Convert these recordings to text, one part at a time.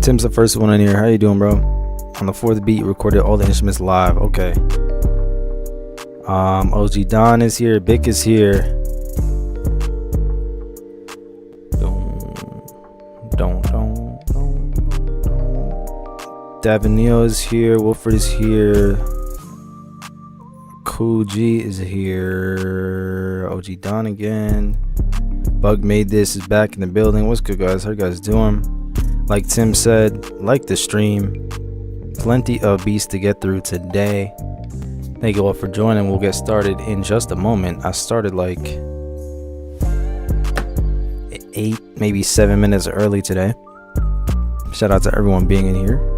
Tim's the first one in here. How you doing, bro? On the fourth beat, recorded all the instruments live. Okay. OG Don is here. Bick is here. Davin is here. Wilfred is here. Cool G is here. OG Don again. Bug Made This is back in the building. What's good, guys? How you guys doing? Like Tim said, like the stream. Plenty of beats to get through today. Thank you all for joining. We'll get started in just a moment. I started like 8, maybe 7 minutes early today. Shout out to everyone being in here.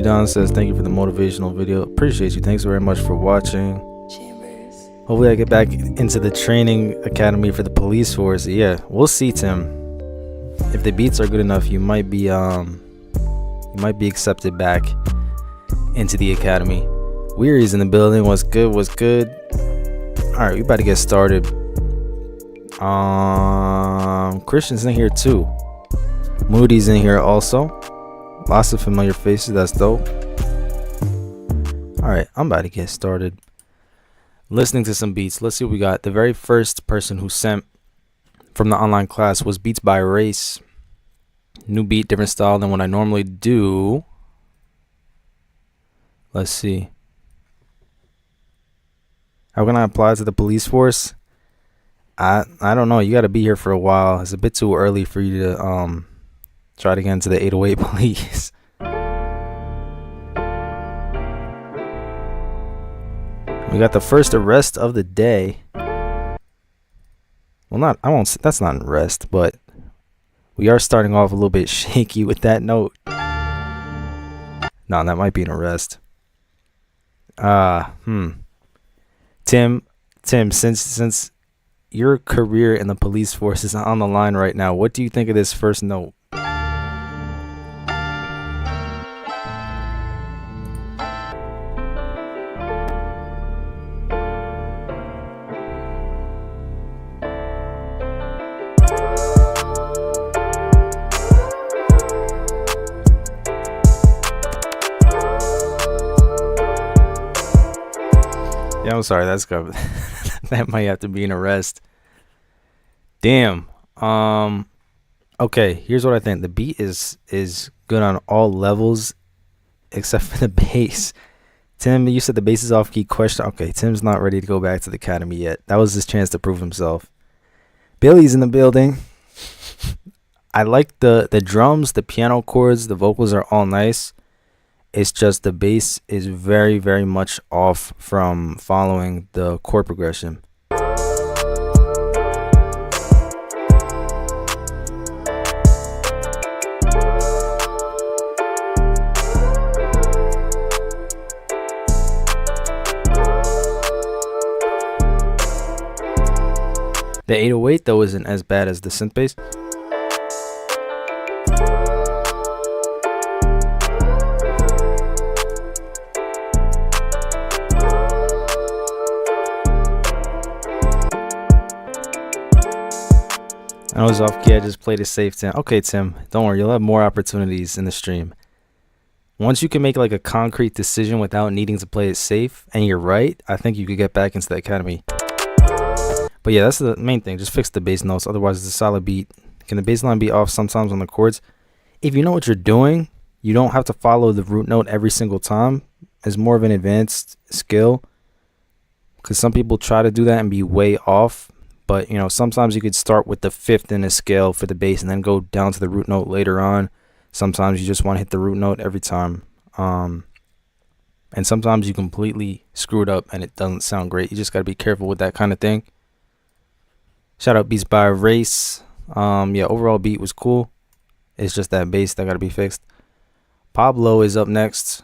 Don says thank you for the motivational video. Appreciate you. Thanks very much for watching. Chambers. Hopefully I get back into the training academy for the police force. Yeah, we'll see, Tim. If the beats are good enough, you might be accepted back into the academy. Weary's in the building. What's good? What's good? All right, we about to get started. Christian's in here too. Moody's in here also. Lots of familiar faces. That's dope. All right, I'm about to get started listening to some beats. Let's see what we got. The very first person who sent from the online class was Beats by Race. New beat, different style than what I normally do. Let's see. How can I apply to the police force? I don't know. You got to be here for a while. It's a bit too early for you to try to get into the 808 police. We got the first arrest of the day. Well, that's not an arrest, but we are starting off a little bit shaky with that note. No, that might be an arrest. Tim, since your career in the police force is on the line right now, what do you think of this first note? Yeah, I'm sorry. That's good. That might have to be an arrest. Damn. Okay, here's what I think. The beat is good on all levels except for the bass. Tim, you said the bass is off key. Question. Okay, Tim's not ready to go back to the academy yet. That was his chance to prove himself. Billy's in the building. I like the drums, the piano chords, the vocals are all nice. It's just the bass is very, very much off from following the chord progression. The 808 though isn't as bad as the synth bass. I was off key. I just played it safe, Tim. Okay, Tim, don't worry. You'll have more opportunities in the stream. Once you can make like a concrete decision without needing to play it safe, and you're right, I think you could get back into the academy. But yeah, that's the main thing. Just fix the bass notes. Otherwise, it's a solid beat. Can the bass line be off sometimes on the chords? If you know what you're doing, you don't have to follow the root note every single time. It's more of an advanced skill. Because some people try to do that and be way off. But, you know, sometimes you could start with the 5th in a scale for the bass and then go down to the root note later on. Sometimes you just want to hit the root note every time. And sometimes you completely screw it up and it doesn't sound great. You just got to be careful with that kind of thing. Shout out Beats by Race. Yeah, overall beat was cool. It's just that bass that got to be fixed. Pablo is up next.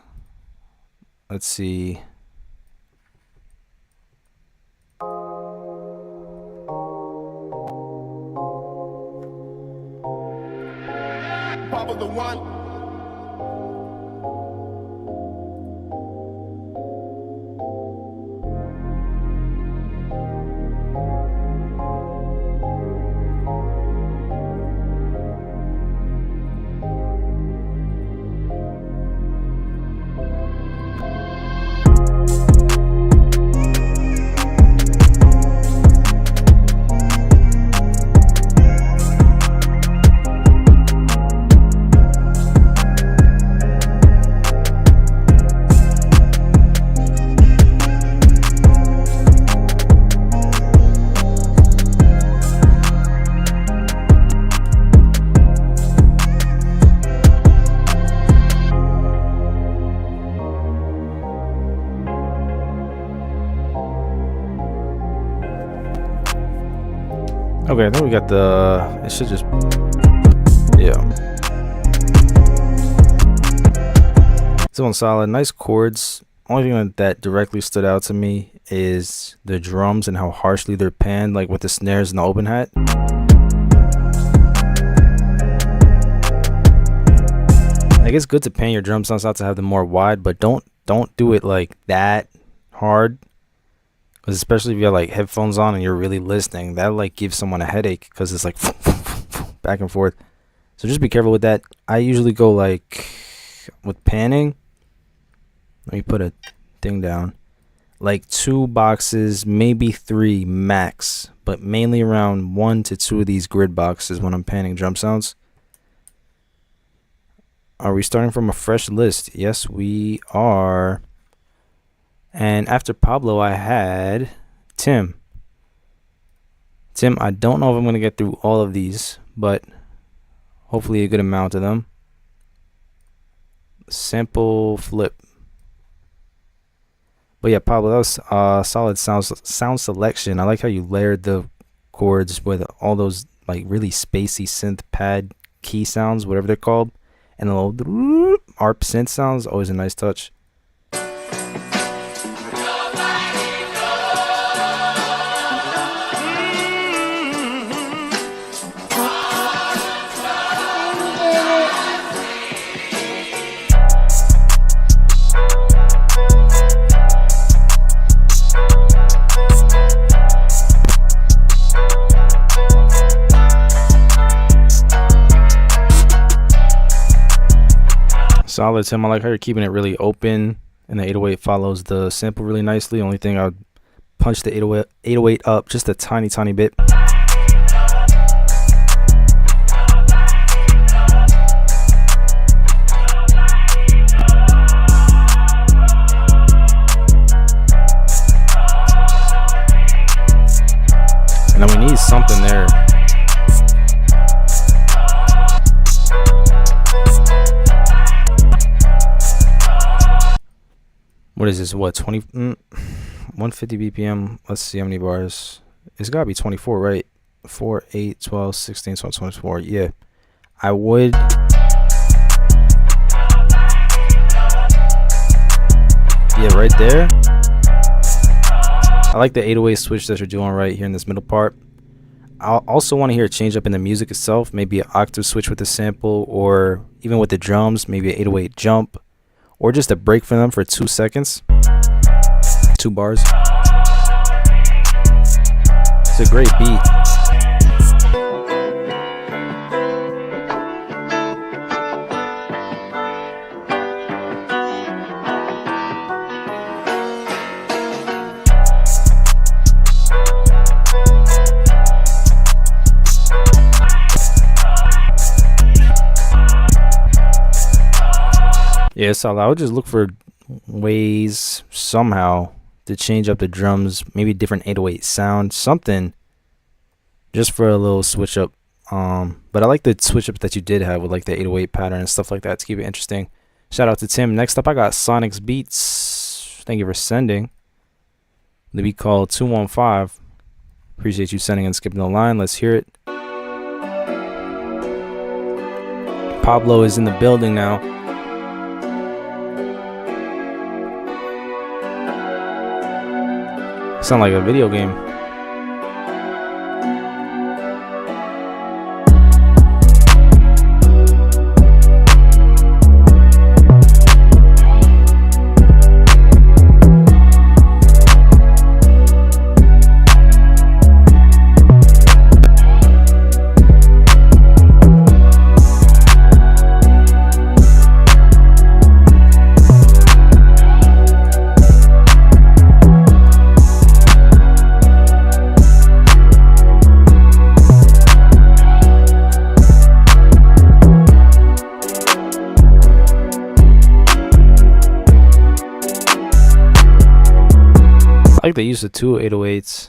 Let's see. the one. Okay, I think we got the. It should just. Yeah. This one's solid. Nice chords. Only thing that directly stood out to me is the drums and how harshly they're panned, like with the snares and the open hat. Like, it's good to pan your drum sounds out to have them more wide, but don't do it like that hard. Because especially if you have like headphones on and you're really listening, that like gives someone a headache because it's like back and forth. So just be careful with that. I usually go like with panning. Let me put a thing down. Like 2 boxes, maybe 3 max, but mainly around 1 to 2 of these grid boxes when I'm panning drum sounds. Are we starting from a fresh list? Yes, we are. And after Pablo, I had Tim. Tim, I don't know if I'm going to get through all of these, but hopefully a good amount of them. Sample flip. But yeah, Pablo, that was solid sound selection. I like how you layered the chords with all those like really spacey synth pad key sounds, whatever they're called. And the little ARP synth sounds, always a nice touch. Solid, Tim. I like how you're keeping it really open, and the 808 follows the sample really nicely. Only thing, I would punch the 808 up just a tiny bit. And then we need something there. What is this? What, 150 BPM? Let's see how many bars. It's gotta be 24, right? 4, 8, 12, 16, 12, 24. Yeah. I would. Yeah, right there. I like the 808 switch that you're doing right here in this middle part. I also want to hear a change up in the music itself. Maybe an octave switch with the sample, or even with the drums, maybe an 808 jump. Or just a break for them for 2 seconds. 2 bars. It's a great beat. Yeah, so I would just look for ways somehow to change up the drums, maybe different 808 sound, something just for a little switch up. But I like the switch up that you did have with like the 808 pattern and stuff like that to keep it interesting. Shout out to Tim. Next up, I got Sonic's Beats. Thank you for sending. The beat called 215. Appreciate you sending and skipping the line. Let's hear it. Pablo is in the building now. Sound like a video game. they used the two 808s.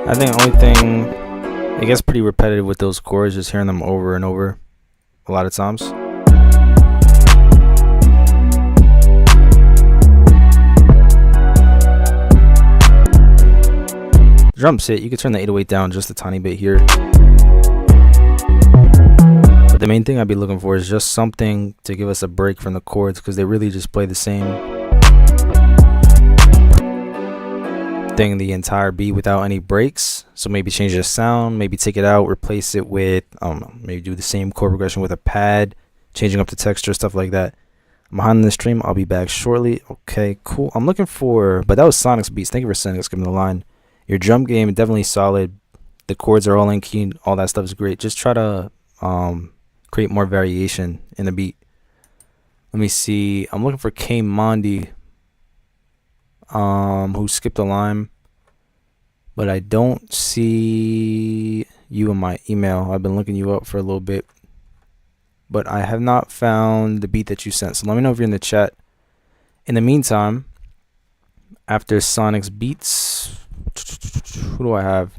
I think the only thing, it gets pretty repetitive with those chords, just hearing them over and over a lot of times. Drum set, you could turn the 808 down just a tiny bit here. But the main thing I'd be looking for is just something to give us a break from the chords, because they really just play the same thing the entire beat without any breaks. So maybe change the sound, maybe take it out, replace it with maybe do the same chord progression with a pad, changing up the texture, stuff like that. I'm behind the stream, I'll be back shortly. Okay, cool. I'm looking for, but that was Sonic's beats. Thank you for sending us, giving the line. Your drum game definitely solid, the chords are all in key, all that stuff is great. Just try to create more variation in the beat. Let me see, I'm looking for K Mondi, who skipped a line, but I don't see you in my email. I've been looking you up for a little bit, but I have not found the beat that you sent. So let me know if you're in the chat. In the meantime, after Sonic's beats, who do I have?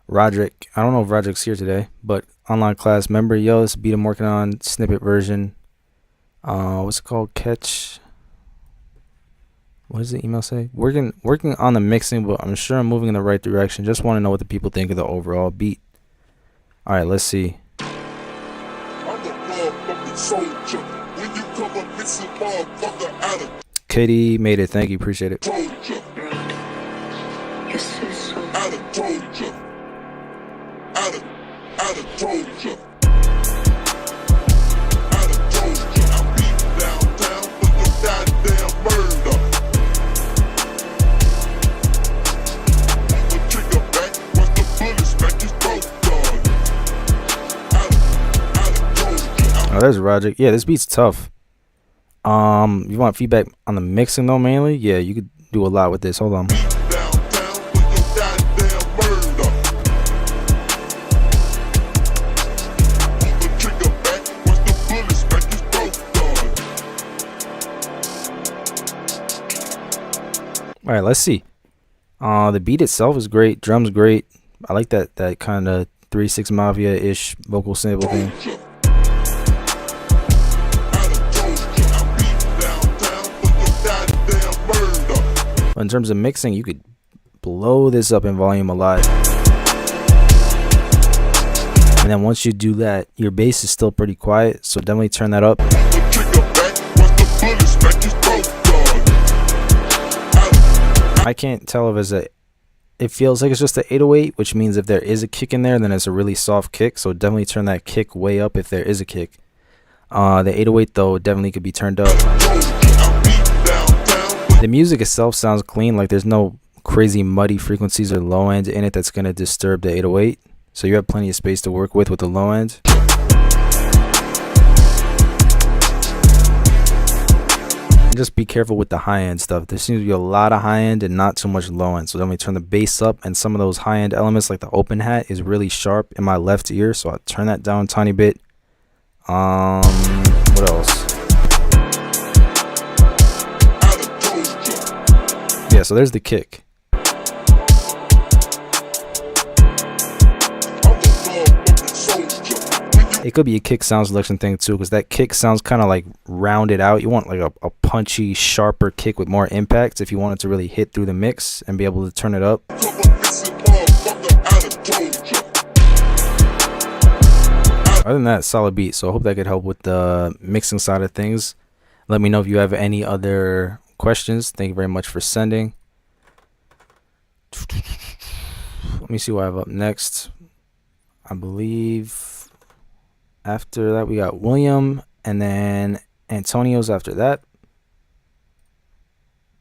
Roderick. I don't know if Roderick's here today, but online class member. Yo, this beat I'm working on, snippet version. What's it called? Catch. What does the email say? Working on the mixing, but I'm sure I'm moving in the right direction. Just want to know what the people think of the overall beat. All right, let's see. Katie made it. Thank you. Appreciate it. Oh, there's Roger. Yeah, this beat's tough. You want feedback on the mixing though, mainly? Yeah, you could do a lot with this. Hold on. All right, let's see. The beat itself is great. Drums great. I like that kind of 3-6 Mafia-ish vocal sample thing. In terms of mixing, you could blow this up in volume a lot. And then once you do that, your bass is still pretty quiet, so definitely turn that up. I can't tell if it feels like it's just an 808, which means if there is a kick in there, then it's a really soft kick, so definitely turn that kick way up if there is a kick. The 808 though definitely could be turned up. The music itself sounds clean, like there's no crazy muddy frequencies or low end in it that's going to disturb the 808. So you have plenty of space to work with the low end. And just be careful with the high end stuff. There seems to be a lot of high end and not too much low end. So let me turn the bass up, and some of those high end elements like the open hat is really sharp in my left ear. So I'll turn that down a tiny bit. What else? Yeah, so there's the kick. It could be a kick sound selection thing too, because that kick sounds kind of like rounded out. You want like a punchy, sharper kick with more impact if you want it to really hit through the mix and be able to turn it up. Other than that, solid beat. So I hope that could help with the mixing side of things. Let me know if you have any other questions. Thank you very much for sending. Let me see what I have up next. I believe after that we got William, and then Antonio's after that.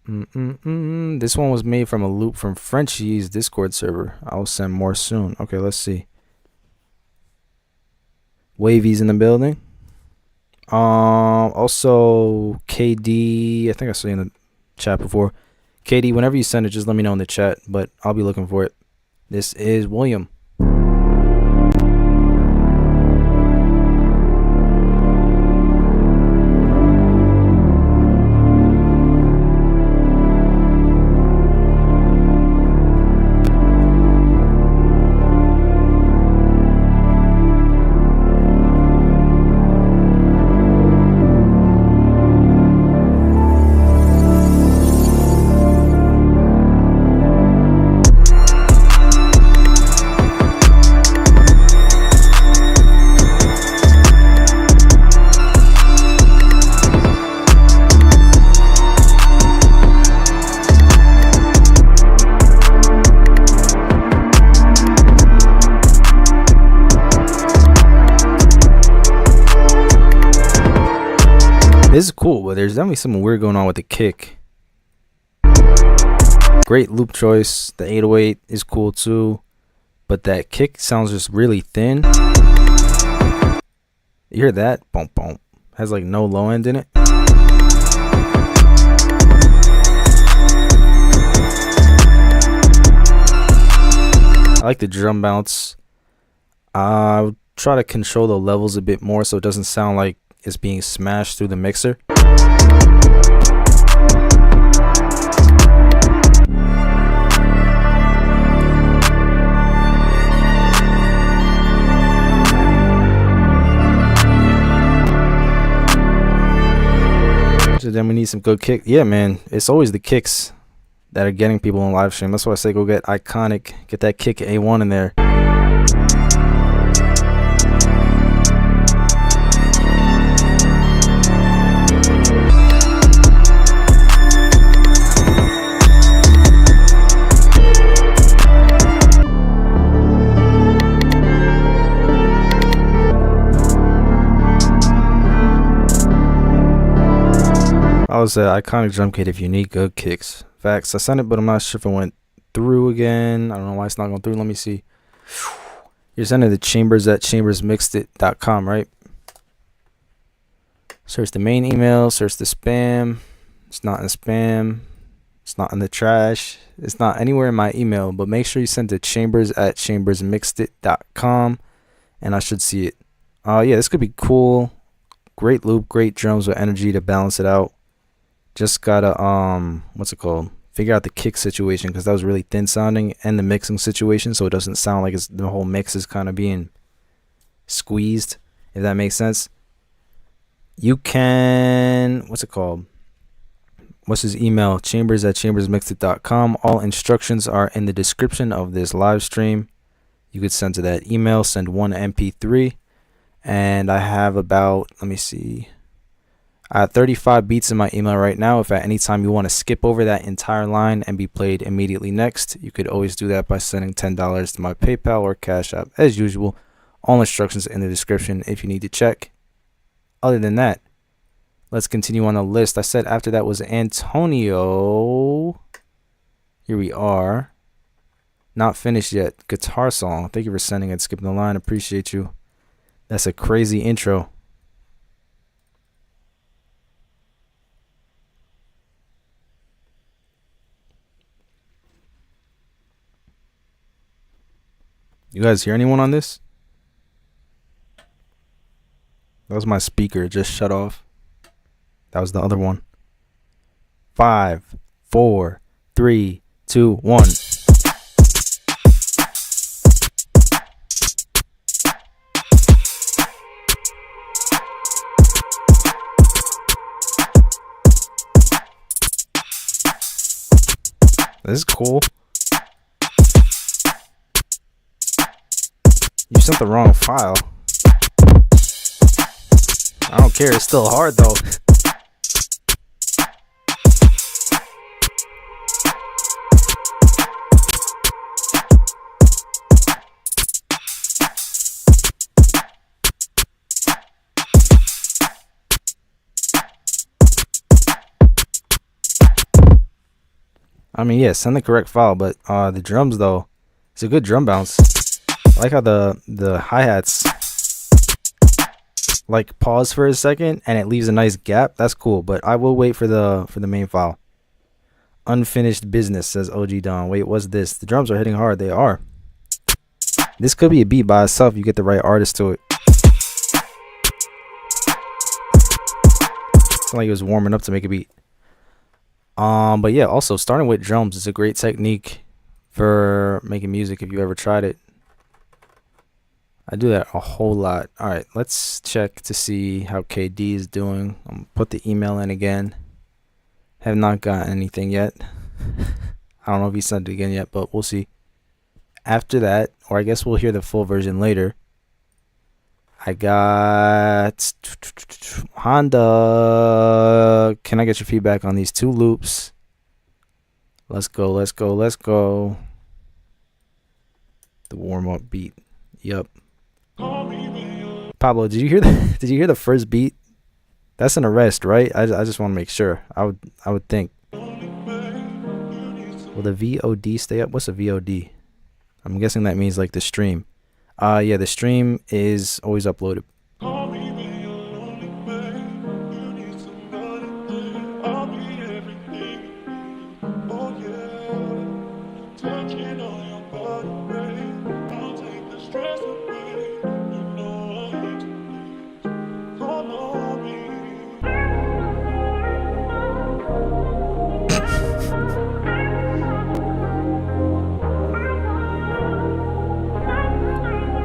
This one was made from a loop from Frenchie's Discord server. I'll send more soon. Okay, let's see. Wavy's in the building. Also KD, I think I saw you in the chat before. KD, whenever you send it, just let me know in the chat, but I'll be looking for it. This is William. This is cool, but there's definitely something weird going on with the kick. Great loop choice. The 808 is cool too, but that kick sounds just really thin. You hear that? Boom, boom. Has like no low end in it. I like the drum bounce. I'll try to control the levels a bit more so it doesn't sound like it's being smashed through the mixer. So then we need some good kick. Yeah, man, it's always the kicks that are getting people on live stream. That's why I say go get Iconic, get that kick A1 in there. I was at Iconic Drum Kit if you need good kicks. Facts. I sent it, but I'm not sure if it went through again. I don't know why it's not going through. Let me see. You're sending the Chambers at ChambersMixedIt.com, right? Search the main email. Search the spam. It's not in spam. It's not in the trash. It's not anywhere in my email. But make sure you send to Chambers at ChambersMixedIt.com, and I should see it. Yeah, this could be cool. Great loop, great drums with energy to balance it out. Just gotta what's it called, figure out the kick situation, because that was really thin sounding, and the mixing situation, so it doesn't sound like the whole mix is kind of being squeezed, if that makes sense. You can, what's it called, what's his email? Chambers at ChambersMixedIt.com. All instructions are in the description of this live stream. You could send to that email. Send ONE MP3, and I have about, let me see, I have 35 beats in my email right now. If at any time you want to skip over that entire line and be played immediately next, you could always do that by sending $10 to my PayPal or Cash App. As usual, all instructions in the description if you need to check. Other than that, let's continue on the list. I said after that was Antonio. Here we are. Not finished yet. Guitar song. Thank you for sending it. Skipping the line. Appreciate you. That's a crazy intro. You guys hear anyone on this? That was my speaker. It just shut off. That was the other one. 5, 4, 3, 2, 1. This is cool. You sent the wrong file. I don't care. It's still hard though. I mean, yeah, send the correct file, but the drums though, it's a good drum bounce. I like how the hi-hats like pause for a second and it leaves a nice gap, that's cool. But I will wait for the main file. Unfinished business, says OG Don. Wait, what's this? The drums are hitting hard. They are. This could be a beat by itself. You get the right artist to it. It's like it was warming up to make a beat. But yeah, also starting with drums is a great technique for making music if you ever tried it. I do that a whole lot. All right, let's check to see how KD is doing. I'm gonna put the email in again. Have not gotten anything yet. I don't know if he sent it again yet, but we'll see. After that, or I guess we'll hear the full version later. I got Honda. Can I get your feedback on these 2 loops? Let's go, let's go, let's go. The warm-up beat. Yep. Pablo, did you hear the did you hear the first beat? That's an arrest, right? I just want to make sure. I would think. Will the VOD stay up? What's a VOD? I'm guessing that means like the stream. Yeah, the stream is always uploaded.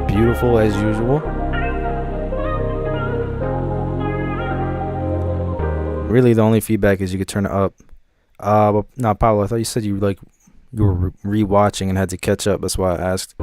Beautiful as usual. Really, the only feedback is you could turn it up. But no, Pablo, I thought you said you were rewatching and had to catch up. That's why I asked.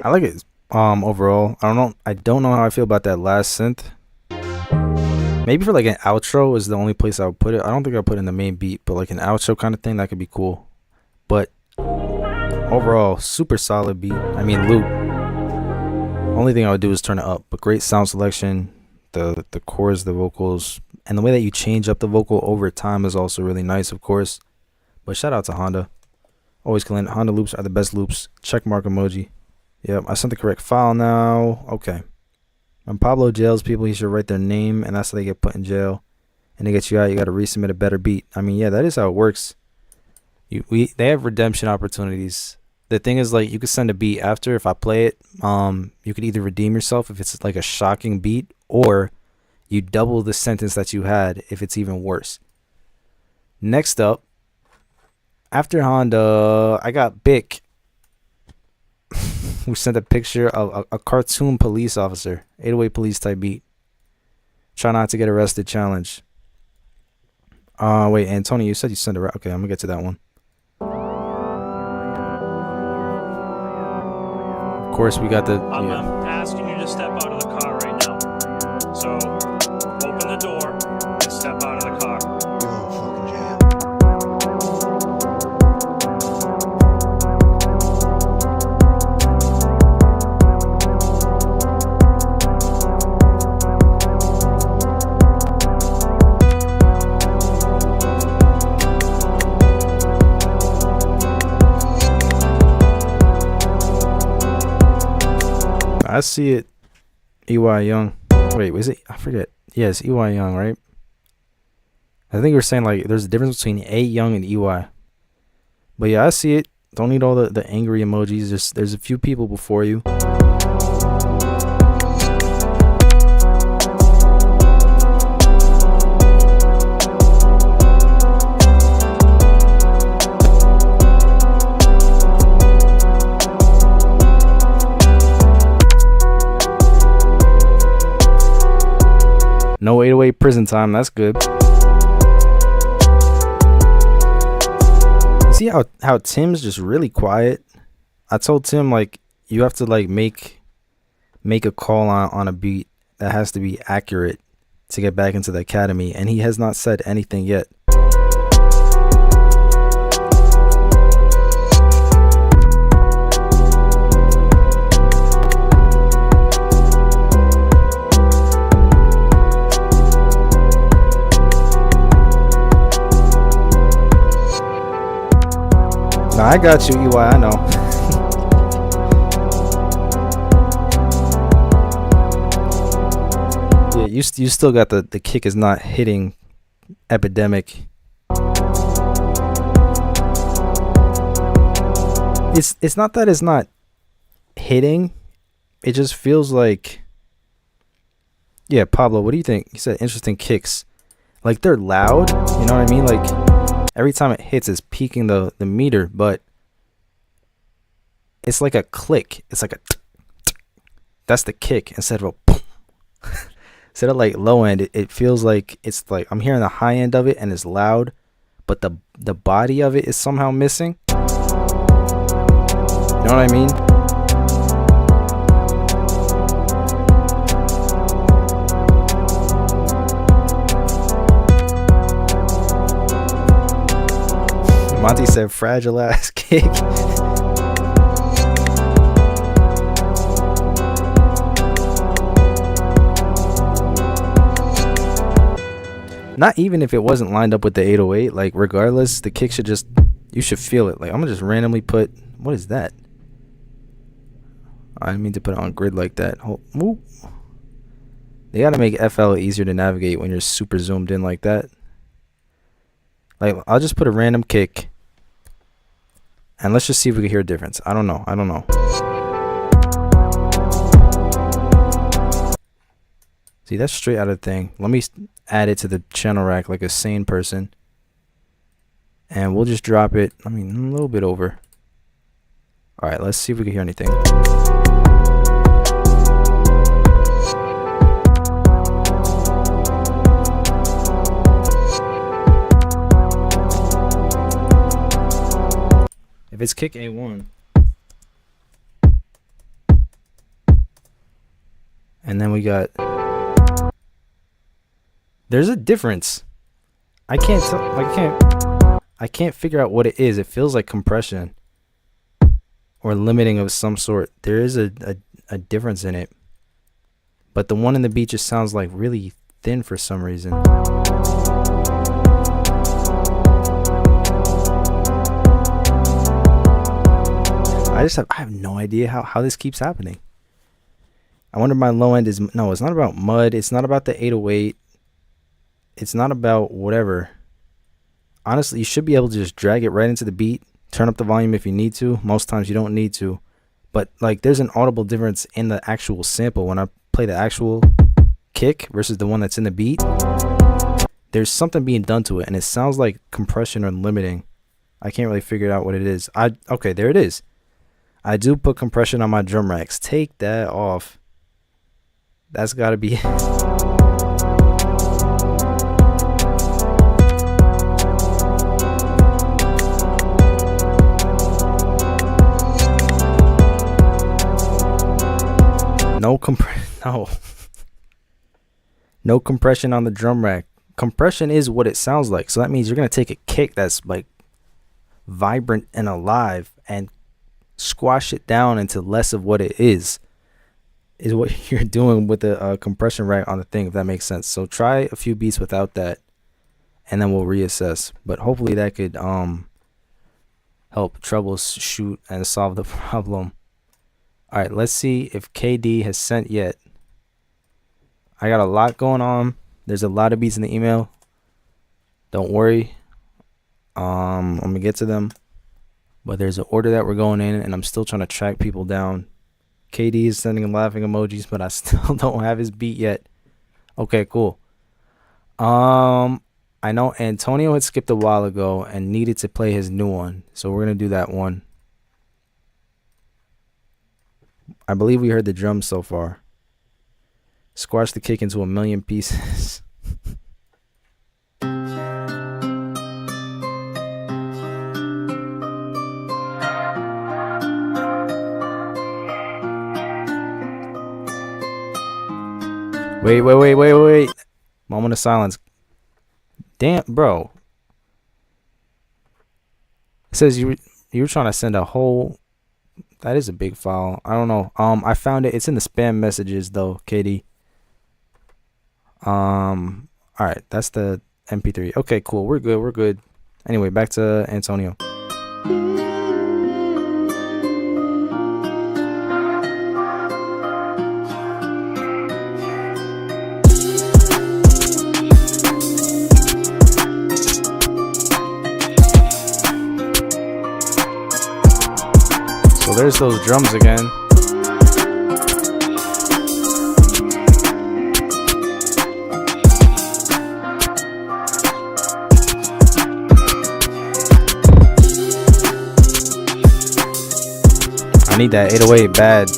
I like it overall. I don't know how I feel about that last synth. Maybe for like an outro is the only place I would put it. I don't think I'll put it in the main beat, but like an outro kind of thing, that could be cool. But overall, super solid beat. I mean loop. Only thing I would do is turn it up. But great sound selection, the chords, the vocals, and the way that you change up the vocal over time is also really nice, of course. But shout out to Honda. Always killing it. Honda loops are the best loops. Check mark emoji. Yep, I sent the correct file now. Okay. When Pablo jails people, he should write their name, and that's how they get put in jail. And to get you out, you got to resubmit a better beat. I mean, yeah, that is how it works. They have redemption opportunities. The thing is, like, you could send a beat after. If I play it, you could either redeem yourself if it's like a shocking beat, or you double the sentence that you had if it's even worse. Next up, after Honda, I got Bic, who sent a picture of a cartoon police officer, 808 police type beat. Try not to get arrested challenge. Wait, Antonio, you said you sent it right. Okay, I'm gonna get to that one. Of course, we got the. I'm asking you to step out of the car right now. So, open the door and step out of the car. I see it. EY Young. Wait, was it? I forget. Yeah, it's EY Young, right? I think we were saying like there's a difference between A Young and EY. But yeah, I see it. Don't need all the angry emojis. There's a few people before you. No 808 prison time. That's good. See how Tim's just really quiet. I told Tim like you have to like make a call on a beat that has to be accurate to get back into the academy, and he has not said anything yet. Nah, I got you, EY, I know. Yeah, you still got the kick is not hitting epidemic. It's not that it's not hitting. It just feels like, yeah, Pablo, what do you think? He said interesting kicks. Like they're loud, you know what I mean? Like every time it hits it's peaking the meter, but it's like a click. It's like a that's the kick instead of a boom. Instead of like low end, it feels like it's like I'm hearing the high end of it and it's loud, but the body of it is somehow missing. You know what I mean? Monty said fragile ass kick. Not even if it wasn't lined up with the 808, like regardless, the kick should just, you should feel it. Like I'm gonna just randomly put, what is that? I didn't mean to put it on grid like that. Whoop. They gotta make FL easier to navigate when you're super zoomed in like that. Like I'll just put a random kick and let's just see if we can hear a difference. I don't know. See, that's straight out of the thing. Let me add it to the channel rack like a sane person. And we'll just drop it, I mean, a little bit over. Alright, let's see if we can hear anything. If it's kick A1. And then we got... There's a difference. I can't figure out what it is. It feels like compression or limiting of some sort. There is a difference in it. But the one in the beat just sounds like really thin for some reason. I have no idea how this keeps happening. I wonder my low end is, no, it's not about mud. It's not about the 808. It's not about whatever. Honestly, you should be able to just drag it right into the beat. Turn up the volume if you need to. Most times you don't need to. But like there's an audible difference in the actual sample when I play the actual kick versus the one that's in the beat. There's something being done to it and it sounds like compression or limiting. I can't really figure out what it is. Okay, there it is. I do put compression on my drum racks. Take that off. That's gotta be no compression on the drum rack. Compression is what it sounds like. So that means you're gonna take a kick that's like vibrant and alive and squash it down into less of what it is what you're doing with the compression rack on the thing, if that makes sense. So try a few beats without that and then we'll reassess, but hopefully that could help troubleshoot and solve the problem. All right, let's see if KD has sent yet. I got a lot going on. There's a lot of beats in the email. Don't worry. I'm gonna get to them. But there's an order that we're going in, and I'm still trying to track people down. KD is sending laughing emojis, but I still don't have his beat yet. Okay, cool. I know Antonio had skipped a while ago and needed to play his new one, so we're gonna do that one. I believe we heard the drums so far. Squash the kick into a million pieces. Wait. Moment of silence. Damn, bro. It says you were trying to send a whole. That is a big file. I don't know. I found it. It's in the spam messages though, Katie. All right, that's the MP3. Okay, cool. We're good. Anyway, back to Antonio. So there's those drums again. I need that 808 bad.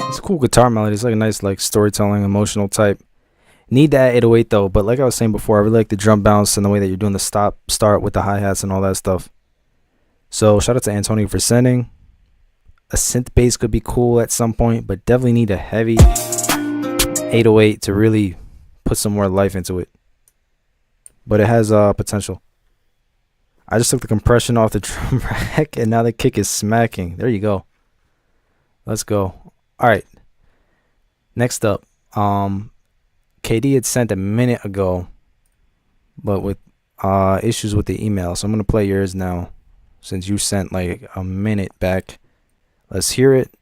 It's a cool guitar melody. It's like a nice like storytelling, emotional type. Need that 808 though, but like I was saying before, I really like the drum bounce and the way that you're doing the start with the hi-hats and all that stuff. So shout out to Antonio for sending. A synth bass could be cool at some point, but definitely need a heavy 808 to really put some more life into it. But it has potential. I just took the compression off the drum rack and now the kick is smacking. There you go. Let's go. All right. Next up, KD had sent a minute ago, but with issues with the email. So I'm going to play yours now since you sent like a minute back. Let's hear it.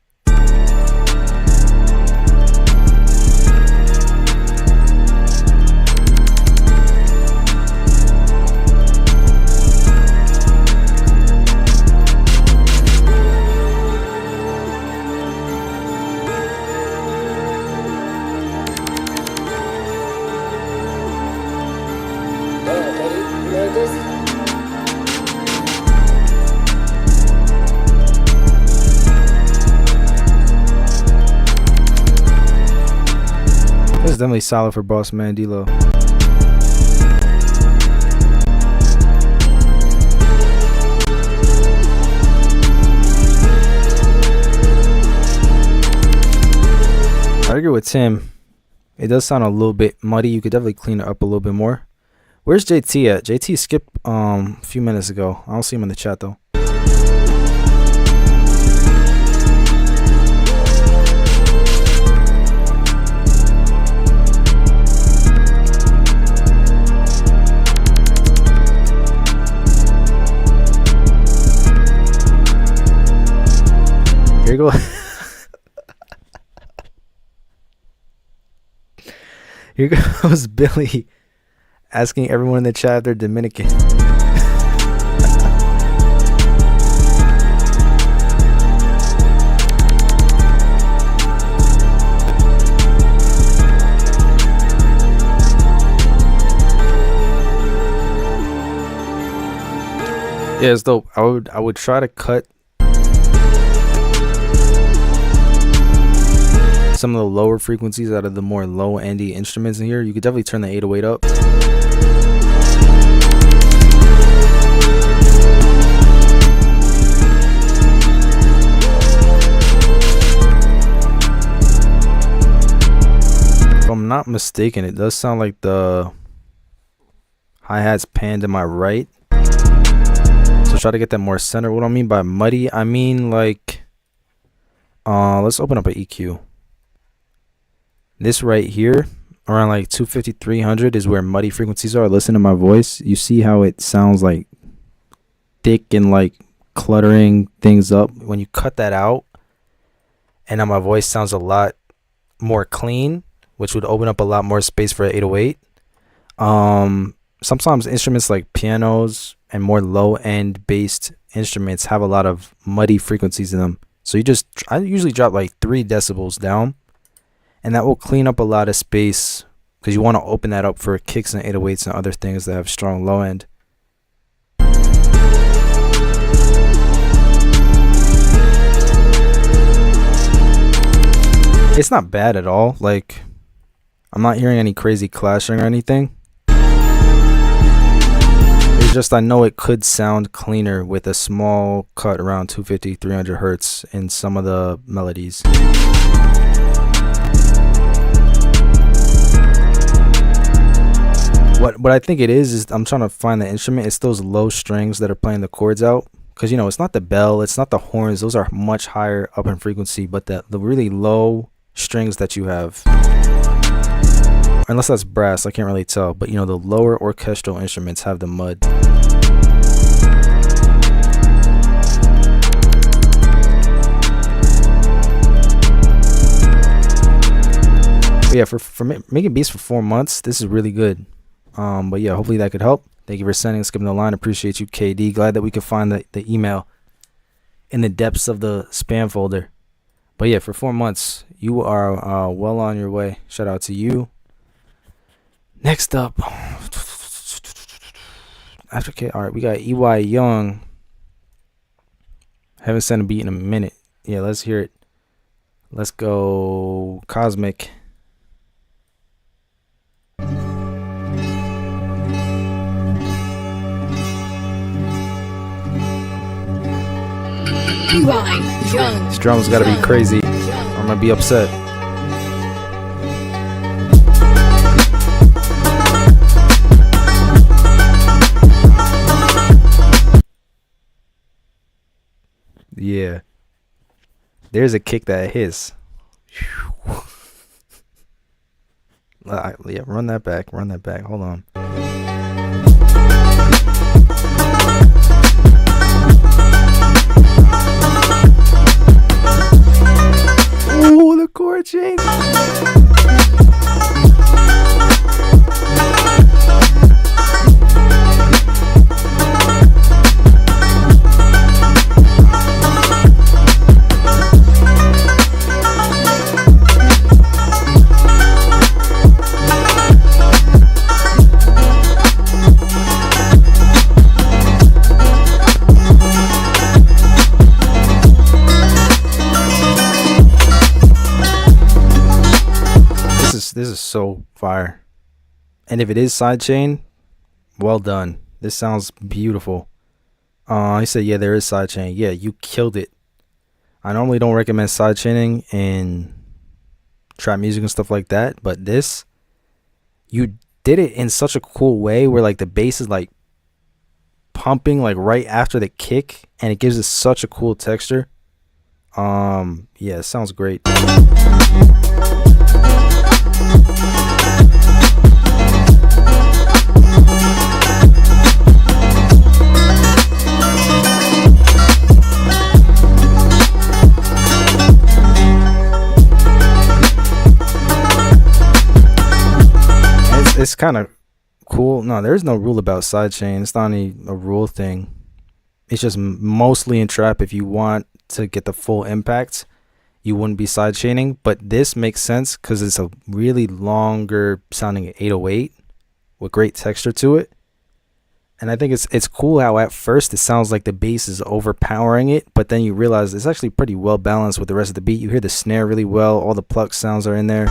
This is definitely solid for Boss Man D-Lo. I agree with Tim. It does sound a little bit muddy. You could definitely clean it up a little bit more. Where's JT at? JT skipped a few minutes ago. I don't see him in the chat though. Here you go. Here goes Billy asking everyone in the chat if they're Dominican. Yeah, it's dope. I would try to cut some of the lower frequencies out of the more low-endy instruments in here. You could definitely turn the 808 up. If I'm not mistaken, it does sound like the hi-hats panned to my right. So try to get that more center. What do I mean by muddy? I mean like, let's open up an EQ. This right here, around like 250, 300 is where muddy frequencies are. Listen to my voice. You see how it sounds like thick and like cluttering things up. When you cut that out, and now my voice sounds a lot more clean, which would open up a lot more space for an 808. Sometimes instruments like pianos and more low-end based instruments have a lot of muddy frequencies in them. So I usually drop like 3 decibels down. And that will clean up a lot of space because you want to open that up for kicks and 808s and other things that have strong low end. It's not bad at all. Like, I'm not hearing any crazy clashing or anything. It's just I know it could sound cleaner with a small cut around 250, 300 hertz in some of the melodies. What I think it is I'm trying to find the instrument. It's those low strings that are playing the chords out. Because, you know, it's not the bell, it's not the horns. Those are much higher up in frequency. But the really low strings that you have, unless that's brass, I can't really tell. But, you know, the lower orchestral instruments have the mud. But yeah, for making beats for 4 months, this is really good. But yeah, hopefully that could help. Thank you for sending, skipping the line. Appreciate you, KD. Glad that we could find the email in the depths of the spam folder. But yeah, for 4 months, you are well on your way. Shout out to you. Next up, after K, all right, we got EY Young. Haven't sent a beat in a minute. Yeah, let's hear it. Let's go Cosmic. These drums gotta be crazy. I'm gonna be upset. Yeah. There's a kick that hits. Yeah, run that back. Run that back. Hold on. Ooh, the chord change. This is so fire. And if it is sidechain, well done. This sounds beautiful. He said, yeah, there is sidechain. Yeah, you killed it. I normally don't recommend sidechaining in trap music and stuff like that, but this, you did it in such a cool way where like the bass is like pumping like right after the kick, and it gives it such a cool texture. Yeah, it sounds great. It's kind of cool. No, there's no rule about sidechain. It's not a rule thing. It's just mostly in trap. If you want to get the full impact, you wouldn't be sidechaining. But this makes sense because it's a really longer sounding 808 with great texture to it. And I think it's cool how at first it sounds like the bass is overpowering it, but then you realize it's actually pretty well balanced with the rest of the beat. You hear the snare really well. All the pluck sounds are in there.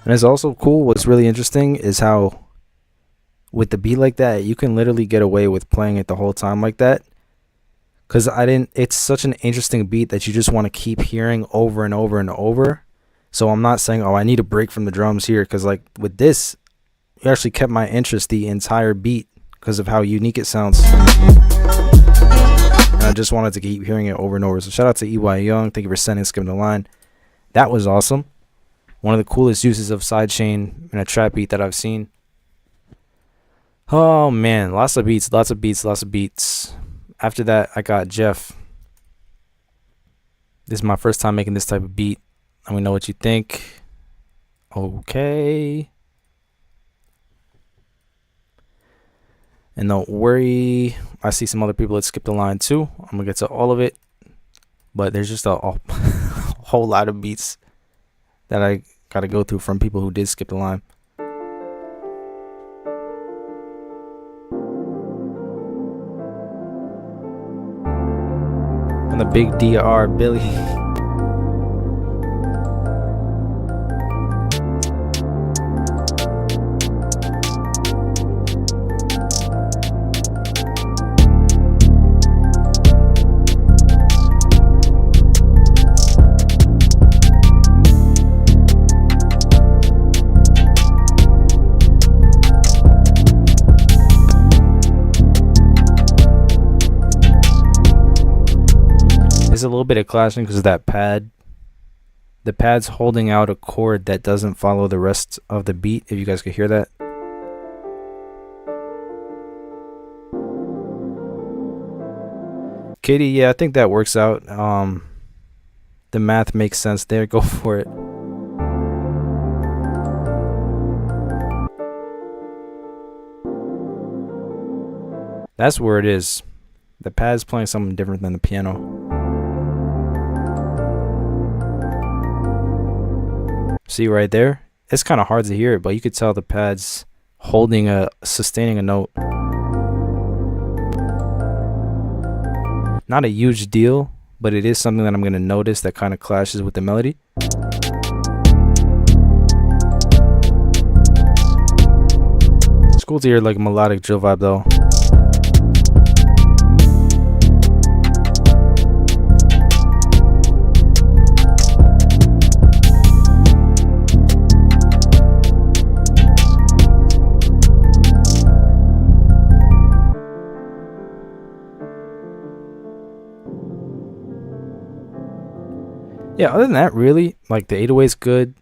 And it's also cool. What's really interesting is how with the beat like that, you can literally get away with playing it the whole time like that. Because it's such an interesting beat that you just want to keep hearing over and over and over. So I'm not saying, oh, I need a break from the drums here. Because like with this, you actually kept my interest the entire beat because of how unique it sounds. And I just wanted to keep hearing it over and over. So shout out to EY Young. Thank you for sending, skipping the line. That was awesome. One of the coolest uses of sidechain in a trap beat that I've seen. Oh man, lots of beats. After that, I got Jeff. This is my first time making this type of beat. Let me know what you think. Okay. And don't worry, I see some other people that skipped the line too. I'm gonna get to all of it, but there's just a whole lot of beats that I gotta go through from people who did skip the line. And the big DR Billy. There's a little bit of clashing because of that pad. The pad's holding out a chord that doesn't follow the rest of the beat, if you guys could hear that. Katie, yeah, I think that works out. The math makes sense there. Go for it. That's where it is. The pad's playing something different than the piano. See right there? It's kind of hard to hear it, but you could tell the pad's sustaining a note. Not a huge deal, but it is something that I'm going to notice that kind of clashes with the melody. It's cool to hear like a melodic drill vibe though. Yeah, other than that, really, like the 808's good.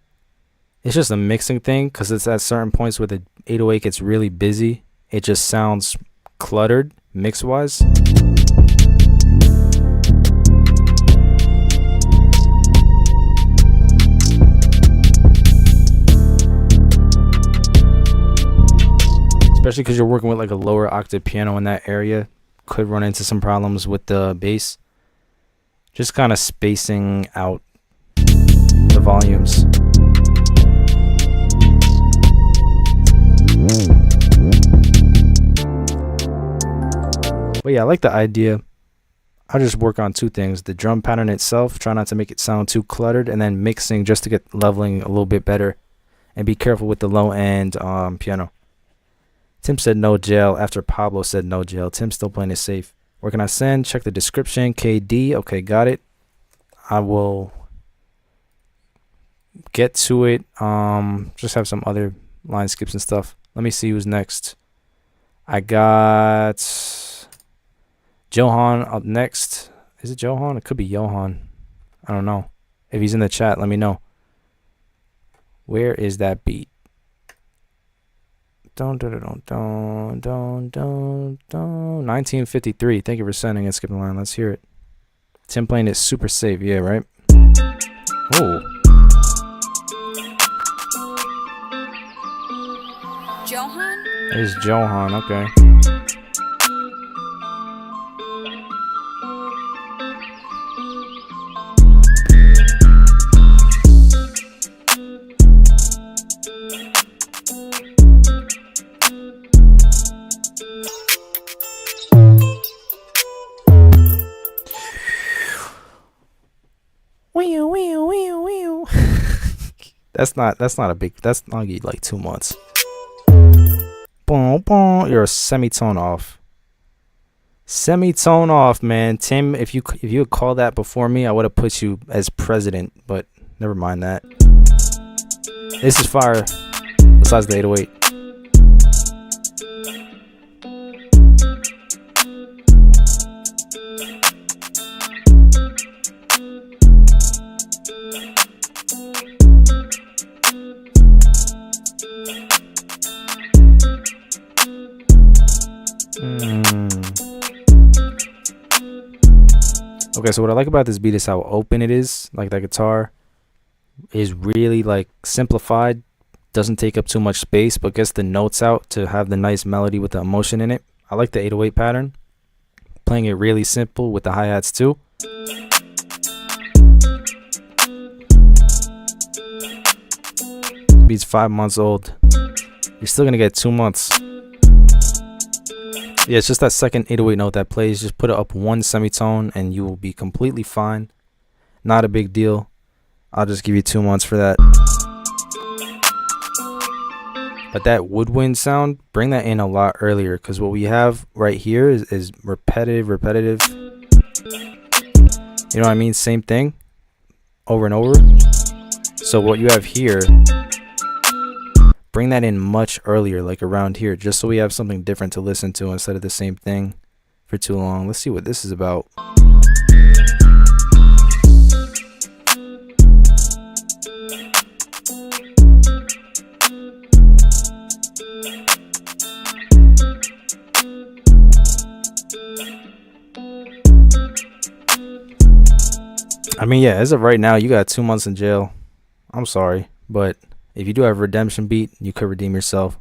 It's just a mixing thing because it's at certain points where the 808 gets really busy. It just sounds cluttered mix-wise. Especially because you're working with like a lower octave piano in that area. Could run into some problems with the bass. Just kind of spacing out the volumes. But yeah, I like the idea. I'll just work on two things. The drum pattern itself, try not to make it sound too cluttered, and then mixing just to get leveling a little bit better. And be careful with the low end piano. Tim said no jail after Pablo said no jail. Tim's still playing it safe. Where can I send? Check the description. KD. Okay, got it. I will get to it. Just have some other line skips and stuff. Let me see who's next. I got Johan up next. Is it Johan? It could be Johan. I don't know. If he's in the chat, let me know. Where is that beat? Don't 1953. Thank you for sending it. Skip the line. Let's hear it. Tim playing it super safe. Yeah, right? Oh. Johan? It's Johan. Okay. That's not a big. That's not like 2 months. Boom, boom. You're a semitone off. Semitone off, man. Tim, if you had called that before me, I would have put you as president. But never mind that. This is fire. Besides the 808. Okay, so what I like about this beat is how open it is. Like that guitar is really like simplified, doesn't take up too much space, but gets the notes out to have the nice melody with the emotion in it. I like the 808 pattern. Playing it really simple with the hi-hats too. Beat's 5 months old. You're still gonna get 2 months. Yeah, it's just that second 808 note that plays. Just put it up 1 semitone and you will be completely fine. Not a big deal. I'll just give you 2 months for that. But that woodwind sound, bring that in a lot earlier, because what we have right here is repetitive. You know what I mean? Same thing over and over. So what you have here, bring that in much earlier, like around here, just so we have something different to listen to instead of the same thing for too long. Let's see what this is about. I mean, yeah, as of right now, you got 2 months in jail. I'm sorry, but if you do have a redemption beat, you could redeem yourself.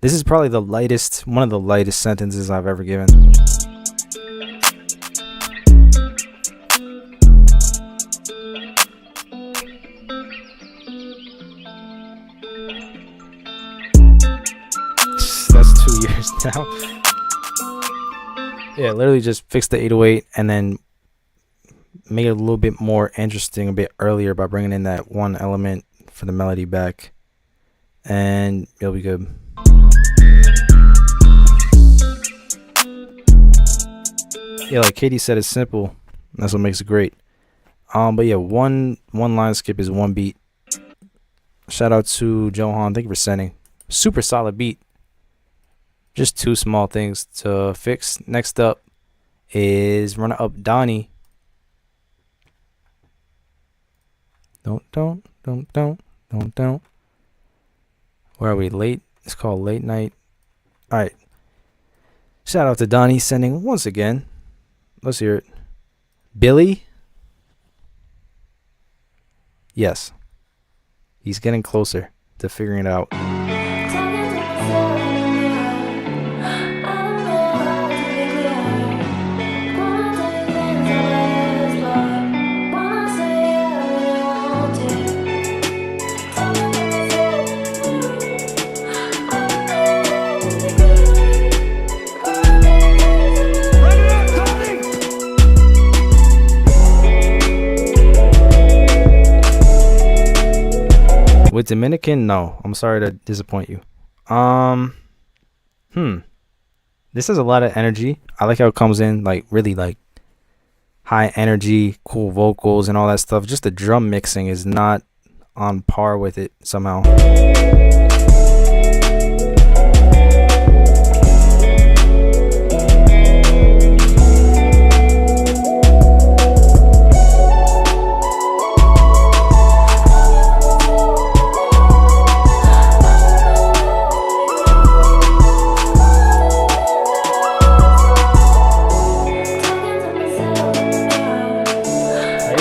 This is probably the lightest, one of the lightest sentences I've ever given. That's 2 years now. Yeah, literally just fix the 808 and then make it a little bit more interesting a bit earlier by bringing in that one element for the melody back, and you'll be good. Yeah, like Katie said, it's simple. That's what makes it great. But yeah, one line skip is 1 beat. Shout out to Johan, thank you for sending. Super solid beat. Just 2 small things to fix. Next up is runner up Donnie. Don't. Where are we? Late? It's called Late Night. All right. Shout out to Donnie sending once again. Let's hear it. Billy? Yes. He's getting closer to figuring it out. With Dominican, no. I'm sorry to disappoint you. This has a lot of energy. I like how it comes in like really like high energy, cool vocals and all that stuff. Just the drum mixing is not on par with it somehow.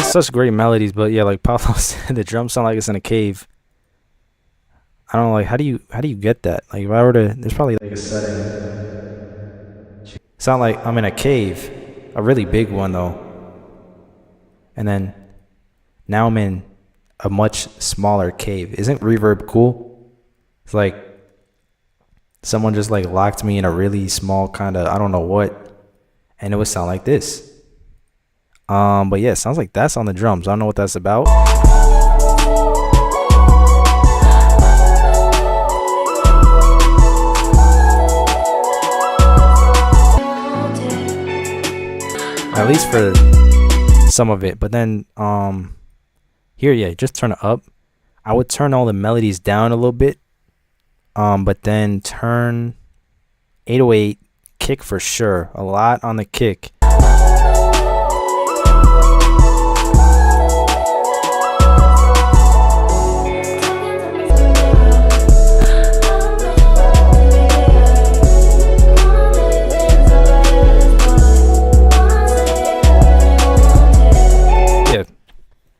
Such great melodies, but yeah, like Pablo said, the drums sound like it's in a cave. I don't know, like how do you get that? Like if I were to, there's probably like a setting. Sound like I'm in a cave, a really big one though. And then now I'm in a much smaller cave. Isn't reverb cool? It's like someone just like locked me in a really small kind of, I don't know what, and it would sound like this. But yeah, it sounds like that's on the drums. I don't know what that's about. At least for some of it. But then here, yeah, just turn it up. I would turn all the melodies down a little bit. But then turn 808 kick for sure. A lot on the kick.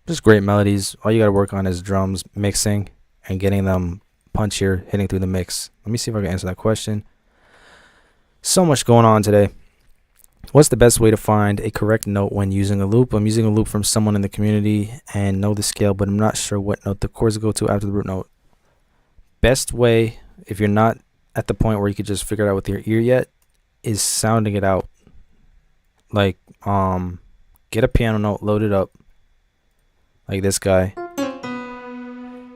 Just great melodies. All you gotta work on is drums, mixing, and getting them punchier, hitting through the mix. Let me see if I can answer that question. So much going on today. What's the best way to find a correct note when using a loop? I'm using a loop from someone in the community and know the scale, but I'm not sure what note the chords go to after the root note. Best way, if you're not at the point where you could just figure it out with your ear yet, is sounding it out. Like, get a piano note, load it up, like this guy.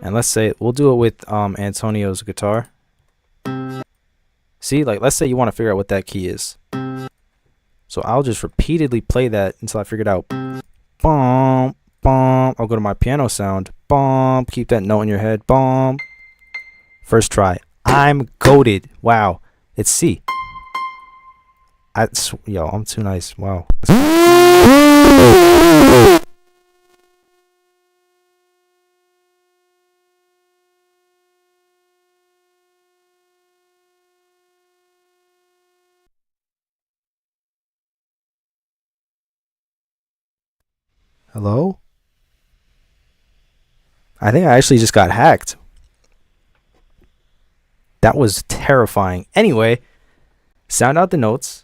And let's say, we'll do it with Antonio's guitar. See, like, let's say you want to figure out what that key is. So I'll just repeatedly play that until I figure it out. Bum, bum. I'll go to my piano sound. Bum. Keep that note in your head. Bum. First try. I'm goated. Wow. It's C. Yo, I'm too nice. Wow. Hello? I think I actually just got hacked. That was terrifying. Anyway, sound out the notes.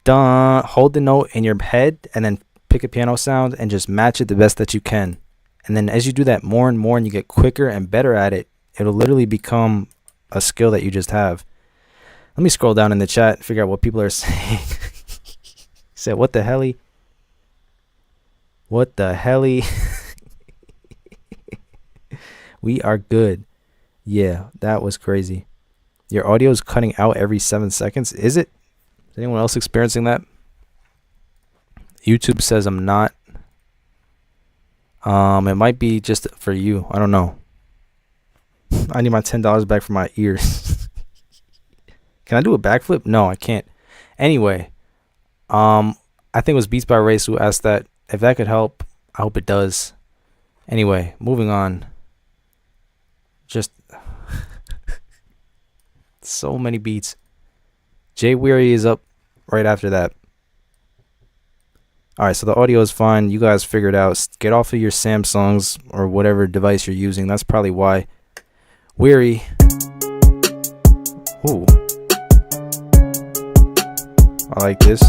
Dun. Hold the note in your head and then pick a piano sound and just match it the best that you can. And then as you do that more and more and you get quicker and better at it, it'll literally become a skill that you just have. Let me scroll down in the chat and figure out what people are saying. Said, what the helly? What the helly? We are good. Yeah, that was crazy. Your audio is cutting out every 7 seconds. Is it? Is anyone else experiencing that? YouTube says I'm not. It might be just for you. I don't know. I need my $10 back for my ears. Can I do a backflip? No, I can't. Anyway, I think it was Beats by Race who asked that. If that could help, I hope it does. Anyway, moving on. Just so many beats. Jay Weary is up right after that. Alright, so the audio is fine. You guys figured out. Get off of your Samsungs or whatever device you're using. That's probably why. Weary. Ooh. I like this.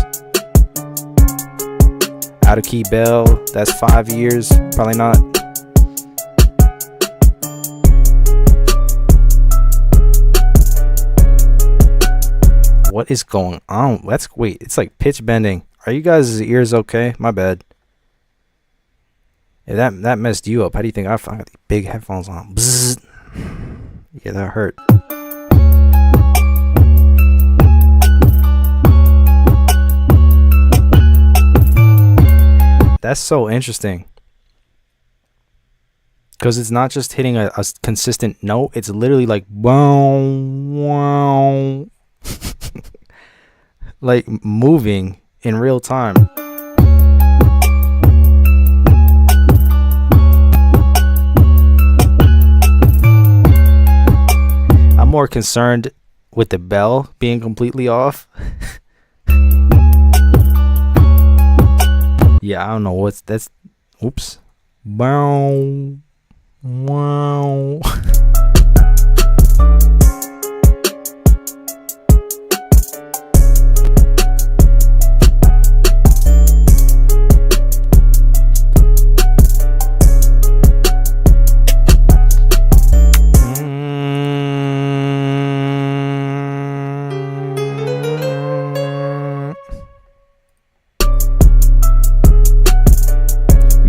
Out of key bell. That's 5 years. Probably not. What is going on? Wait. It's like pitch bending. Are you guys' ears okay? My bad. Yeah, that messed you up. How do you think I got these big headphones on? Bzzz. Yeah, that hurt. That's so interesting. Because it's not just hitting a consistent note. It's literally like, wow, wow. Like moving in real time. I'm more concerned with the bell being completely off. Yeah, I don't know what's that's. Oops. Wow. Wow.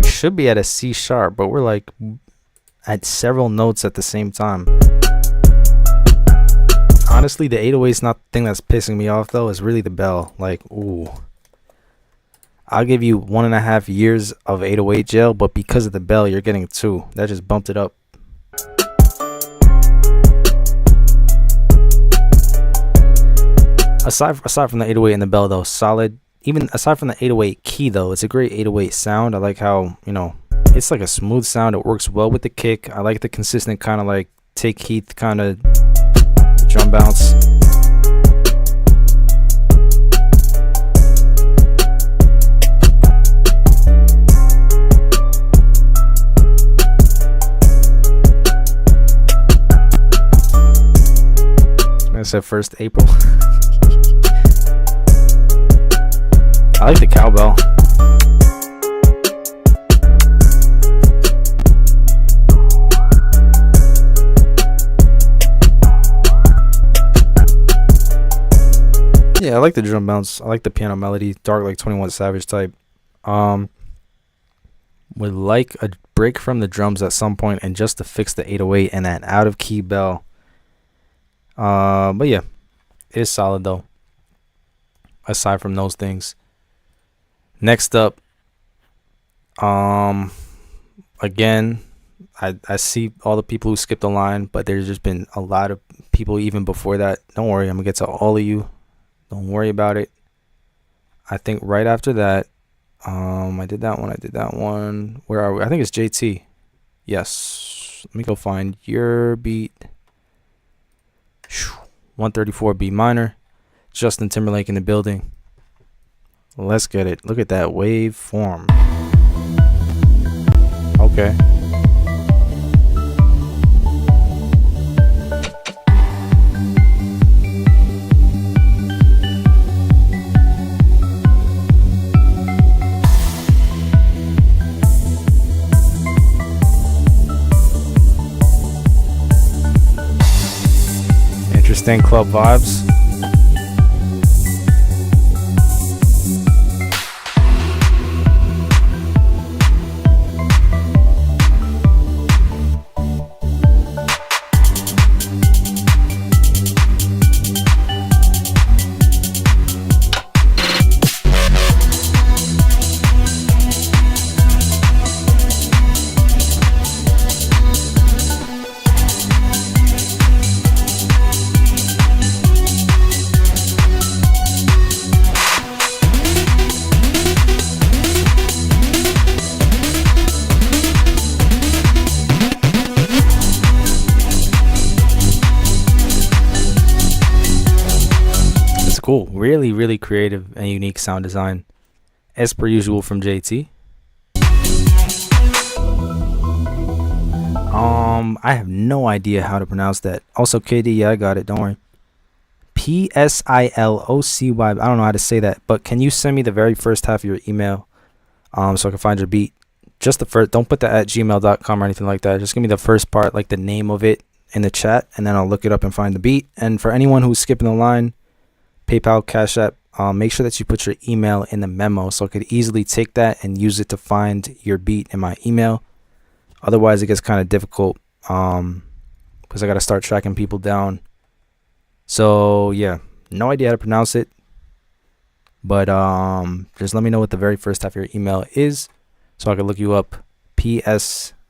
Should be at a C sharp, but we're like at several notes at the same time. Honestly, the 808 is not the thing that's pissing me off though. It's really the bell. Like, ooh, I'll give you 1.5 years of 808 jail, but because of the bell, you're getting 2. That just bumped it up. Aside from the 808 and the bell though, solid. Even aside from the 808 key though, it's a great 808 sound. I like how, you know, it's like a smooth sound. It works well with the kick. I like the consistent kind of like Take Keith kind of drum bounce. said 1st April. I like the cowbell. Yeah, I like the drum bounce. I like the piano melody. Dark like 21 Savage type. Would like a break from the drums at some point and just to fix the 808 and that out of key bell. But yeah, it is solid though. Aside from those things. Next up, again, I see all the people who skipped the line, but there's just been a lot of people even before that. Don't worry, I'm gonna get to all of you. Don't worry about it. I think right after that, I did that one. Where are we? I think it's JT. Yes. Let me go find your beat. 134 B minor. Justin Timberlake in the building. Let's get it. Look at that waveform. Okay. Interesting club vibes. Cool. Really creative and unique sound design, as per usual from JT. I have no idea how to pronounce that. Also, KD, yeah, I got it. Don't worry. PSILOCY. I don't know how to say that, but can you send me the very first half of your email, so I can find your beat? Just the first. Don't put that at gmail.com or anything like that. Just give me the first part, like the name of it, in the chat, and then I'll look it up and find the beat. And for anyone who's skipping the line, PayPal, CashApp, make sure that you put your email in the memo so I could easily take that and use it to find your beat in my email. Otherwise, it gets kind of difficult because I got to start tracking people down. So, yeah, no idea how to pronounce it. But just let me know what the very first half of your email is so I can look you up. PSILOCYBE.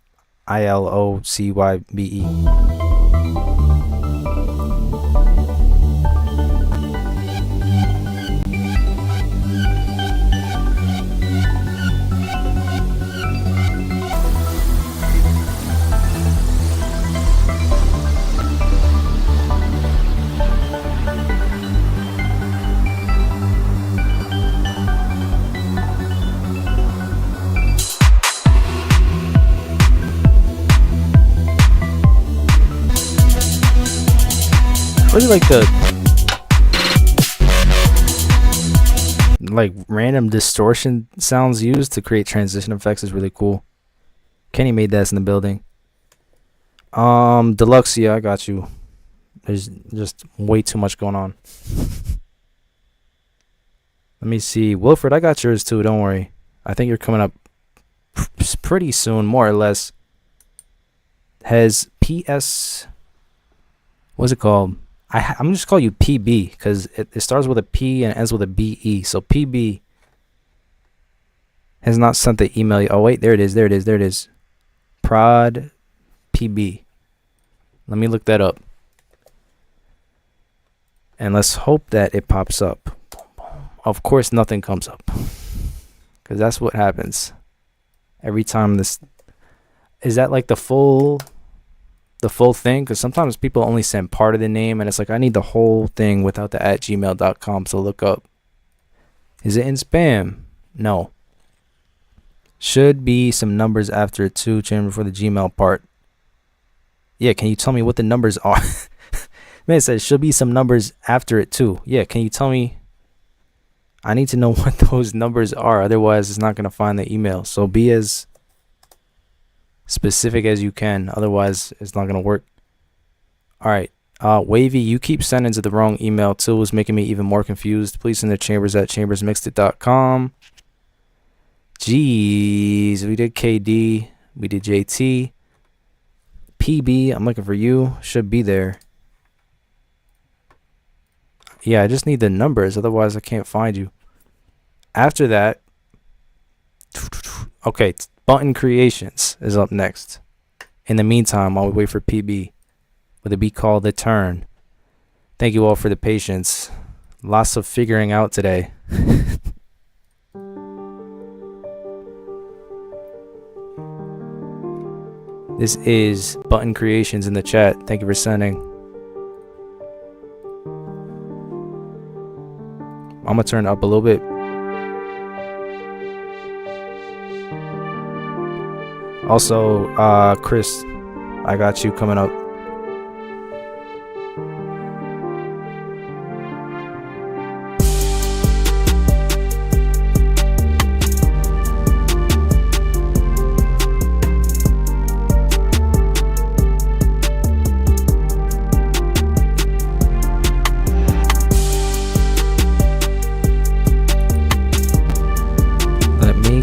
I really like the random distortion sounds used to create transition effects is really cool. Kenny made that in the building. Deluxe, yeah, I got you. There's just way too much going on. Let me see. Wilfred, I got yours too, don't worry. I think you're coming up pretty soon, more or less. Has PS, what's it called? I'm just call you PB because it starts with a P and ends with a BE. So PB has not sent the email. Oh wait, there it is. Prod PB. Let me look that up. And let's hope that it pops up. Of course, nothing comes up because that's what happens every time. This is that like the full thing, because sometimes people only send part of the name and it's like I need the whole thing without the @gmail.com. So look up. Is it in spam? No. Should be some numbers after it too, Chamber, for the Gmail part. Yeah, can you tell me what the numbers are? Man, it says should be some numbers after it too. Yeah, can you tell me? I need to know what those numbers are. Otherwise, it's not going to find the email. So be as specific as you can. Otherwise, it's not going to work. All right. Wavy, you keep sending to the wrong email. Till is making me even more confused. Please send to chambers@chambersmixedit.com. Jeez, we did KD. We did JT. PB, I'm looking for you. Should be there. Yeah, I just need the numbers. Otherwise, I can't find you. After that, okay, Button Creations is up next. In the meantime, while we wait for PB with a beat called The Turn. Thank you all for the patience. Lots of figuring out today. This is Button Creations in the chat. Thank you for sending. I'm gonna turn it up a little bit. Also, Chris, I got you coming up.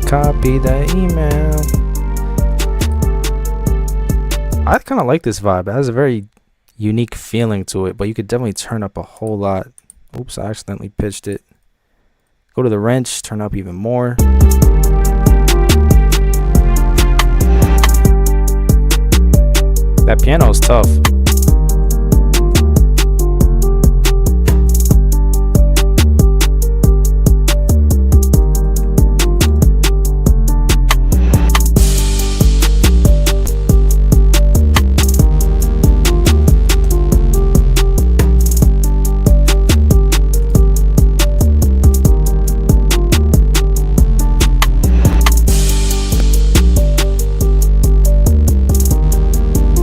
Copy the email. I kind of like this vibe. It has a very unique feeling to it, but you could definitely turn up a whole lot. Oops, I accidentally pitched it. Go to the wrench, turn up even more. That piano is tough.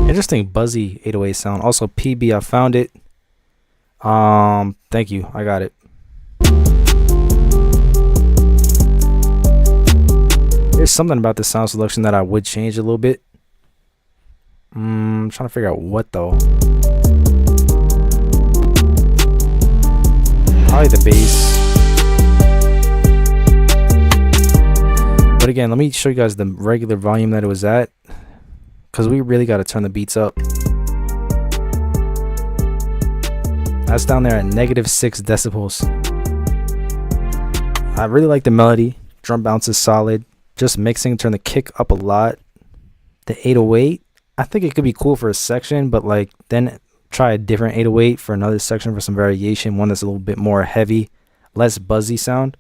Interesting buzzy 808 sound. Also PB, I found it. Thank you. I got it. There's something about the sound selection that I would change a little bit. I'm trying to figure out what though. Probably the bass. But again, let me show you guys the regular volume that it was at, because we really got to turn the beats up. That's down there at -6 decibels. I really like the melody. Drum bounce is solid. Just mixing, turn the kick up a lot. The 808, I think it could be cool for a section, but like then try a different 808 for another section for some variation. One that's a little bit more heavy, less buzzy sound.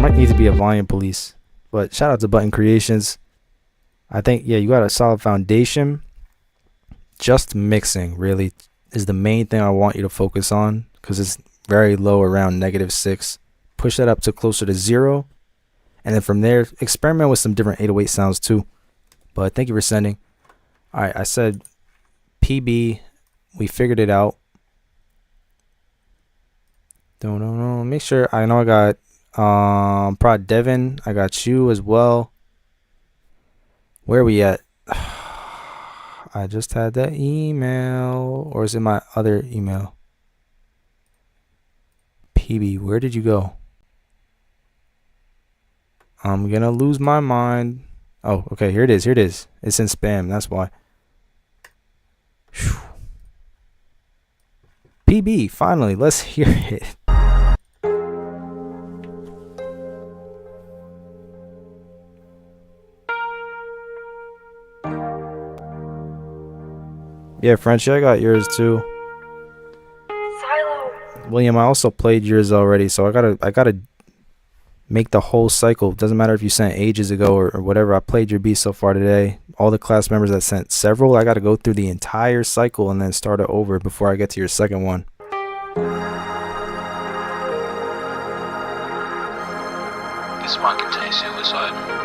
Might need to be a volume police, but shout out to Button Creations. I think, yeah, you got a solid foundation. Just mixing really is the main thing I want you to focus on, because it's very low, around -6. Push that up to closer to 0, and then from there experiment with some different 808 sounds too. But thank you for sending. All right, I said PB, we figured it out. Don't make sure. I know I got Prod Devin, I got you as well. Where are we at? I just had that email, or is it my other email? PB, where did you go? I'm gonna lose my mind. Oh, okay, here it is. It's in spam, that's why. Whew. PB, finally, let's hear it. Yeah, Frenchie, I got yours too. Silo. William, I also played yours already, so I gotta make the whole cycle. Doesn't matter if you sent ages ago or whatever. I played your beat so far today. All the class members that sent several, I got to go through the entire cycle and then start it over before I get to your second one. This might contain suicide.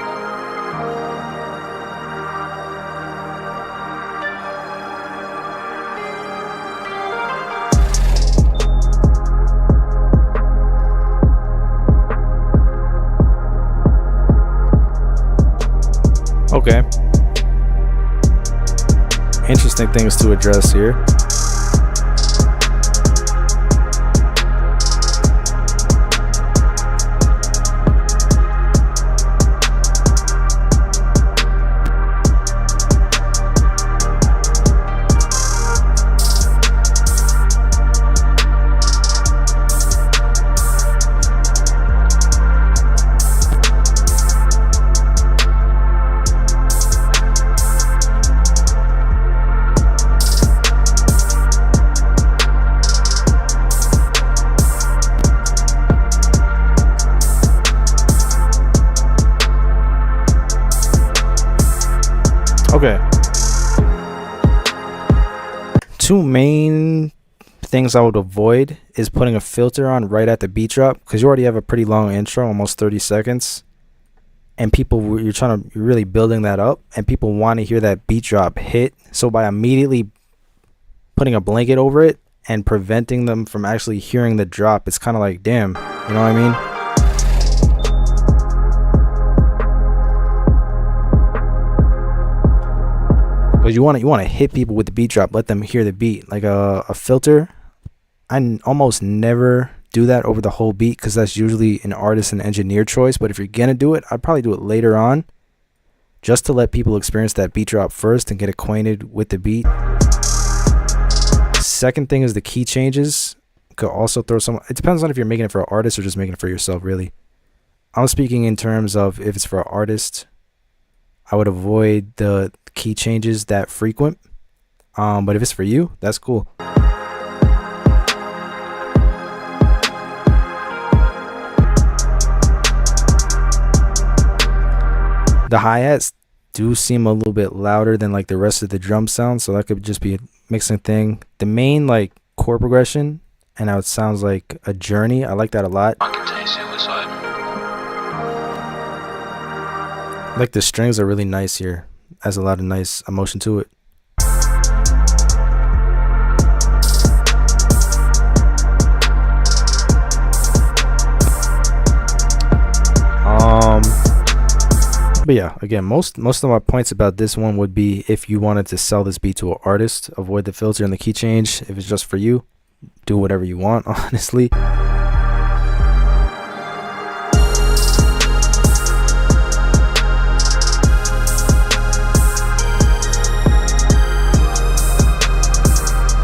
Okay. Interesting things to address here. Okay. Two main things I would avoid is putting a filter on right at the beat drop, because you already have a pretty long intro, almost 30 seconds. And people, you're really building that up, and people want to hear that beat drop hit. So by immediately putting a blanket over it and preventing them from actually hearing the drop, it's kind of like, damn, you know what I mean? But you want to hit people with the beat drop, let them hear the beat. Like a filter, I almost never do that over the whole beat, because that's usually an artist and engineer choice. But if you're gonna do it, I'd probably do it later on, just to let people experience that beat drop first and get acquainted with the beat. Second thing is the key changes. Could also throw some. It depends on if you're making it for an artist or just making it for yourself, really. I'm speaking in terms of if it's for an artist, I would avoid the key changes that frequent. But if it's for you, that's cool. The hi-hats do seem a little bit louder than like the rest of the drum sound, so that could just be a mixing thing. The main like chord progression and how it sounds like a journey, I like that a lot. Might contain suicide. Like the strings are really nice here. Has a lot of nice emotion to it. But yeah, again, most of my points about this one would be if you wanted to sell this beat to an artist, avoid the filter and the key change. If it's just for you, do whatever you want, honestly.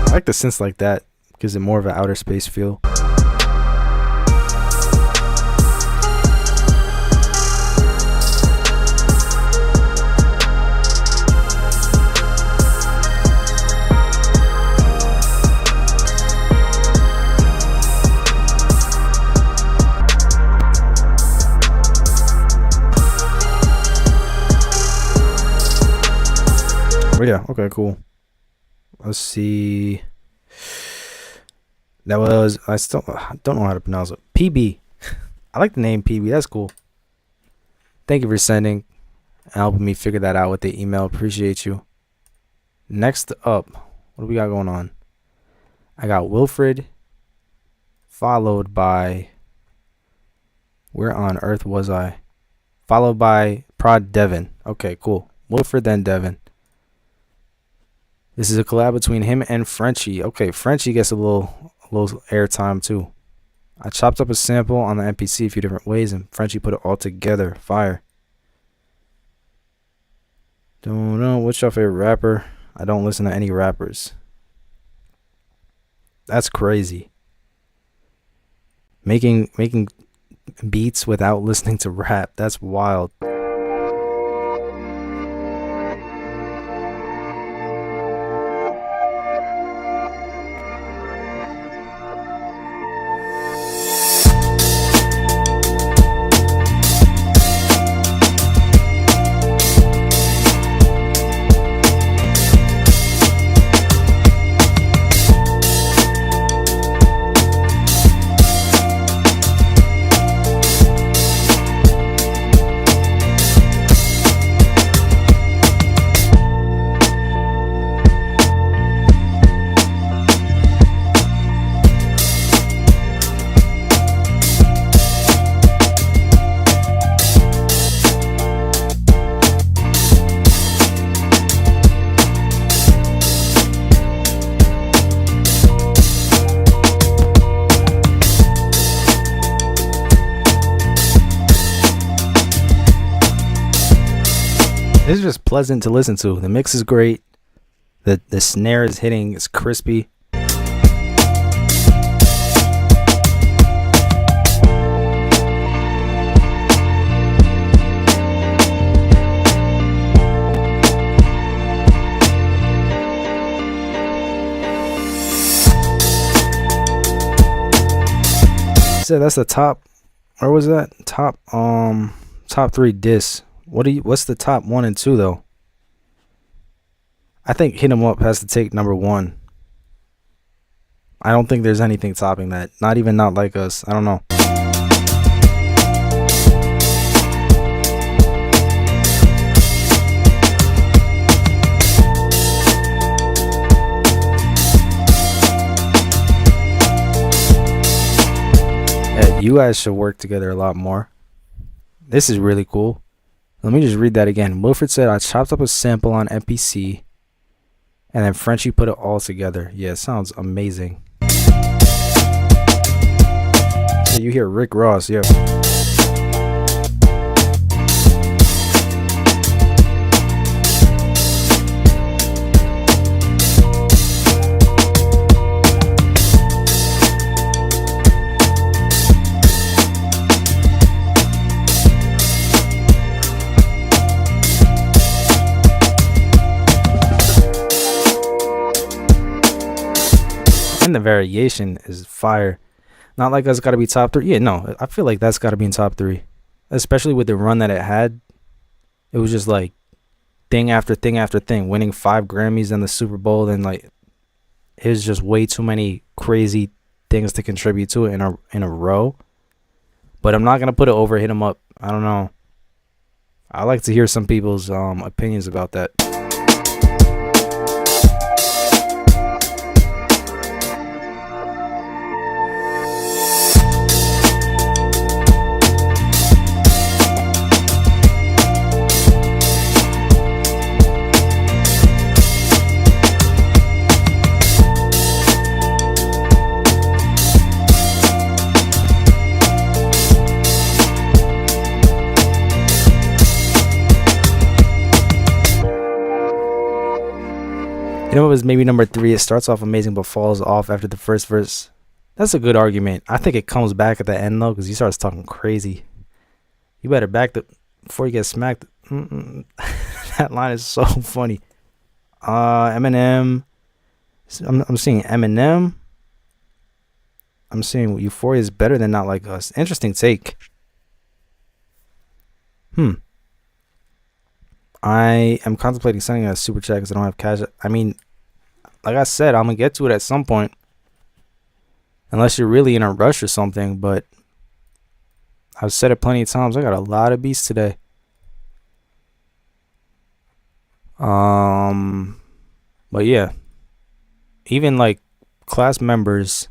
I like the synths like that, gives it more of an outer space feel. But yeah, okay, cool. Let's see. That was, I don't know how to pronounce it. PB. I like the name PB. That's cool. Thank you for sending and helping me figure that out with the email. Appreciate you. Next up, what do we got going on? I got Wilfred, followed by, where on earth was I? Followed by Prod Devin. Okay, cool. Wilfred, then Devin. This is a collab between him and Frenchie. Okay, Frenchie gets a little airtime too. I chopped up a sample on the MPC a few different ways, and Frenchie put it all together. Fire. Don't know. What's your favorite rapper? I don't listen to any rappers. That's crazy. Making beats without listening to rap. That's wild. This is just pleasant to listen to. The mix is great. The snare is hitting. It's crispy. So that's the top. Where was that? Top 3 discs. What's the top 1 and 2 though? I think Hit 'Em Up has to take number 1. I don't think there's anything topping that. Not even Not Like Us. I don't know. Yeah, you guys should work together a lot more. This is really cool. Let me just read that again. Wilfred said, I chopped up a sample on MPC and then Frenchie put it all together. Yeah, it sounds amazing. So you hear Rick Ross, yeah. And the variation is fire. Not Like Us gotta be top 3. Yeah, no, I feel like that's gotta be in top 3. Especially with the run that it had. It was just like thing after thing after thing. Winning 5 Grammys in the Super Bowl. And like, it was just way too many crazy things to contribute to it in a row. But I'm not gonna put it over Hit 'Em Up. I don't know. I like to hear some people's opinions about that. You know, it was maybe number 3. It starts off amazing but falls off after the first verse. That's a good argument. I think it comes back at the end though, because he starts talking crazy. You better back the before you get smacked. That line is so funny. Eminem. I'm seeing Eminem. I'm seeing Euphoria is better than Not Like Us. Interesting take. I am contemplating sending a super chat because I don't have cash. I mean, like I said, I'm going to get to it at some point. Unless you're really in a rush or something. But I've said it plenty of times. I got a lot of beats today. But yeah. Even like class members,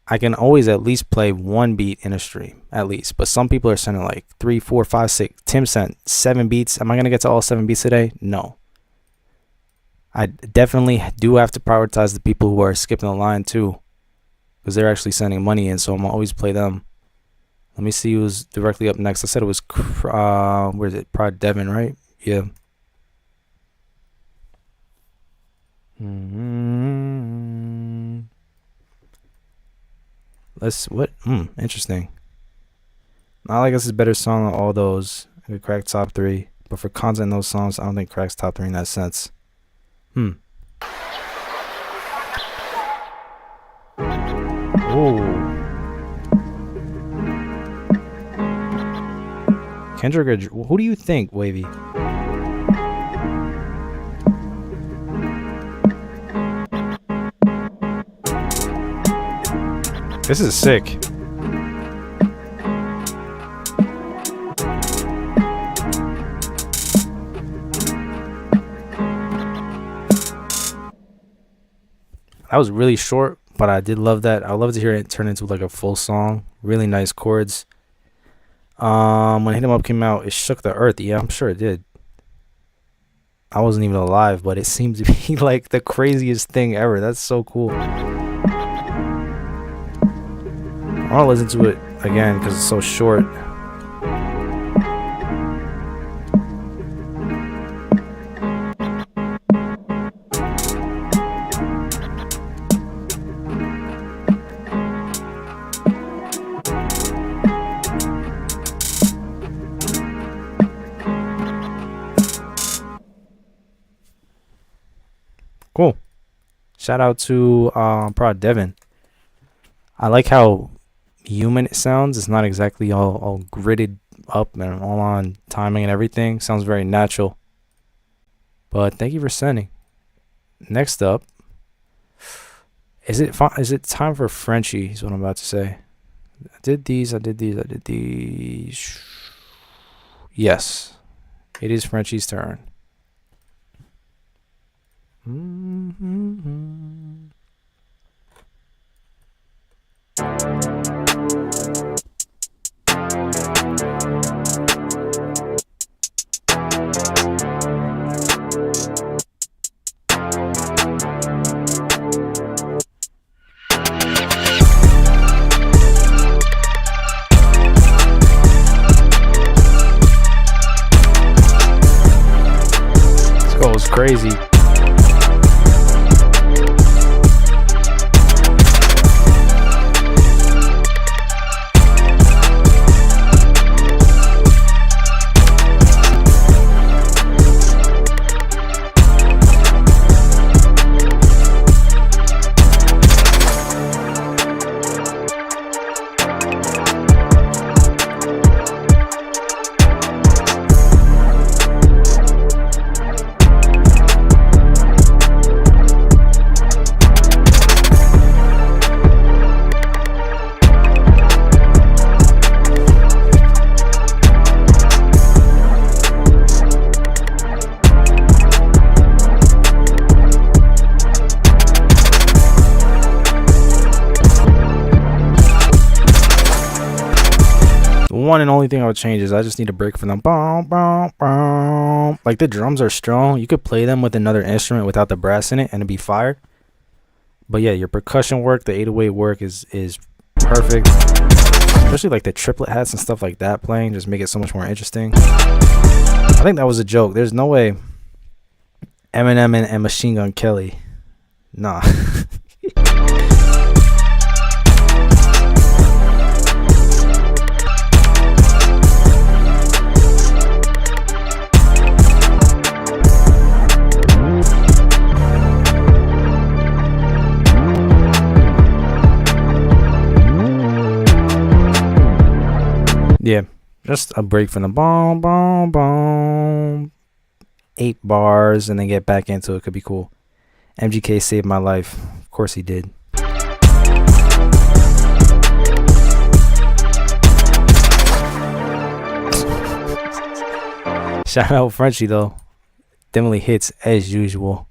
I can always at least play 1 beat in a stream, at least. But some people are sending like 3, 4, 5, 6. Tim sent 7 beats. Am I going to get to all 7 beats today? No. I definitely do have to prioritize the people who are skipping the line too, because they're actually sending money in, so I'm going to always play them. Let me see who's directly up next. I said it was, where is it? Prod Devin, right? Yeah. Interesting. Not Like Us is a better song than all those. It could crack top 3. But for content in those songs, I don't think it cracks top 3 in that sense. Oh. Kendrick, who do you think, Wavy? This is sick. That was really short, but I did love that. I love to hear it turn into like a full song. Really nice chords. When Hit 'Em Up came out, it shook the earth. Yeah, I'm sure it did. I wasn't even alive, but it seemed to be like the craziest thing ever. That's so cool. I want to listen to it again because it's so short. Cool. Shout out to Prod Devin. I like how human it sounds. It's not exactly all gridded up and all on timing and everything. Sounds very natural. But thank you for sending. Next up, is it time for Frenchie? Is what I'm about to say. I did these. Yes, it is Frenchie's turn. This goes crazy. One and only thing I would change is I just need a break from them. Like the drums are strong. You could play them with another instrument without the brass in it and it'd be fire. But yeah, your percussion work, the 808 work is perfect. Especially like the triplet hats and stuff like that playing just make it so much more interesting. I think that was a joke. There's no way Eminem and Machine Gun Kelly. Nah. Yeah, just a break from the boom, boom, boom. 8 bars and then get back into it. Could be cool. MGK saved my life. Of course he did. Shout out Frenchie though. Definitely hits as usual.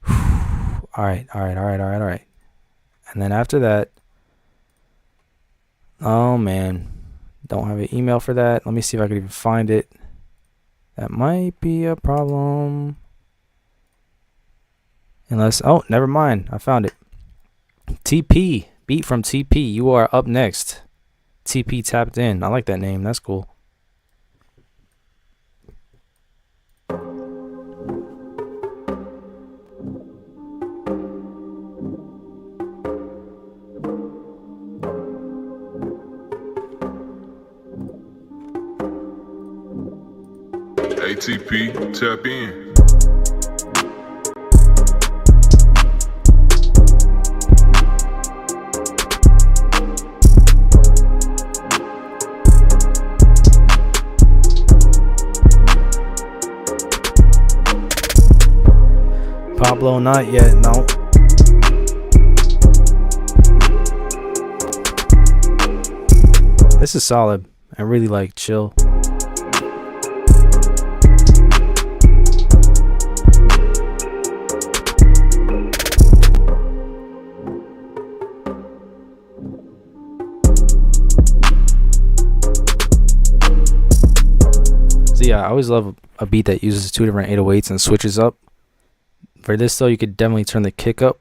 All right. And then after that, oh man, don't have an email for that. Let me see if I can even find it. That might be a problem. Unless, oh, never mind. I found it. TP, beat from TP. You are up next. TP tapped in. I like that name. That's cool. ATP, tap in. Pablo, not yet, no. This is solid. I really like chill. Yeah, I always love a beat that uses 2 different 808s and switches up. For this though, you could definitely turn the kick up.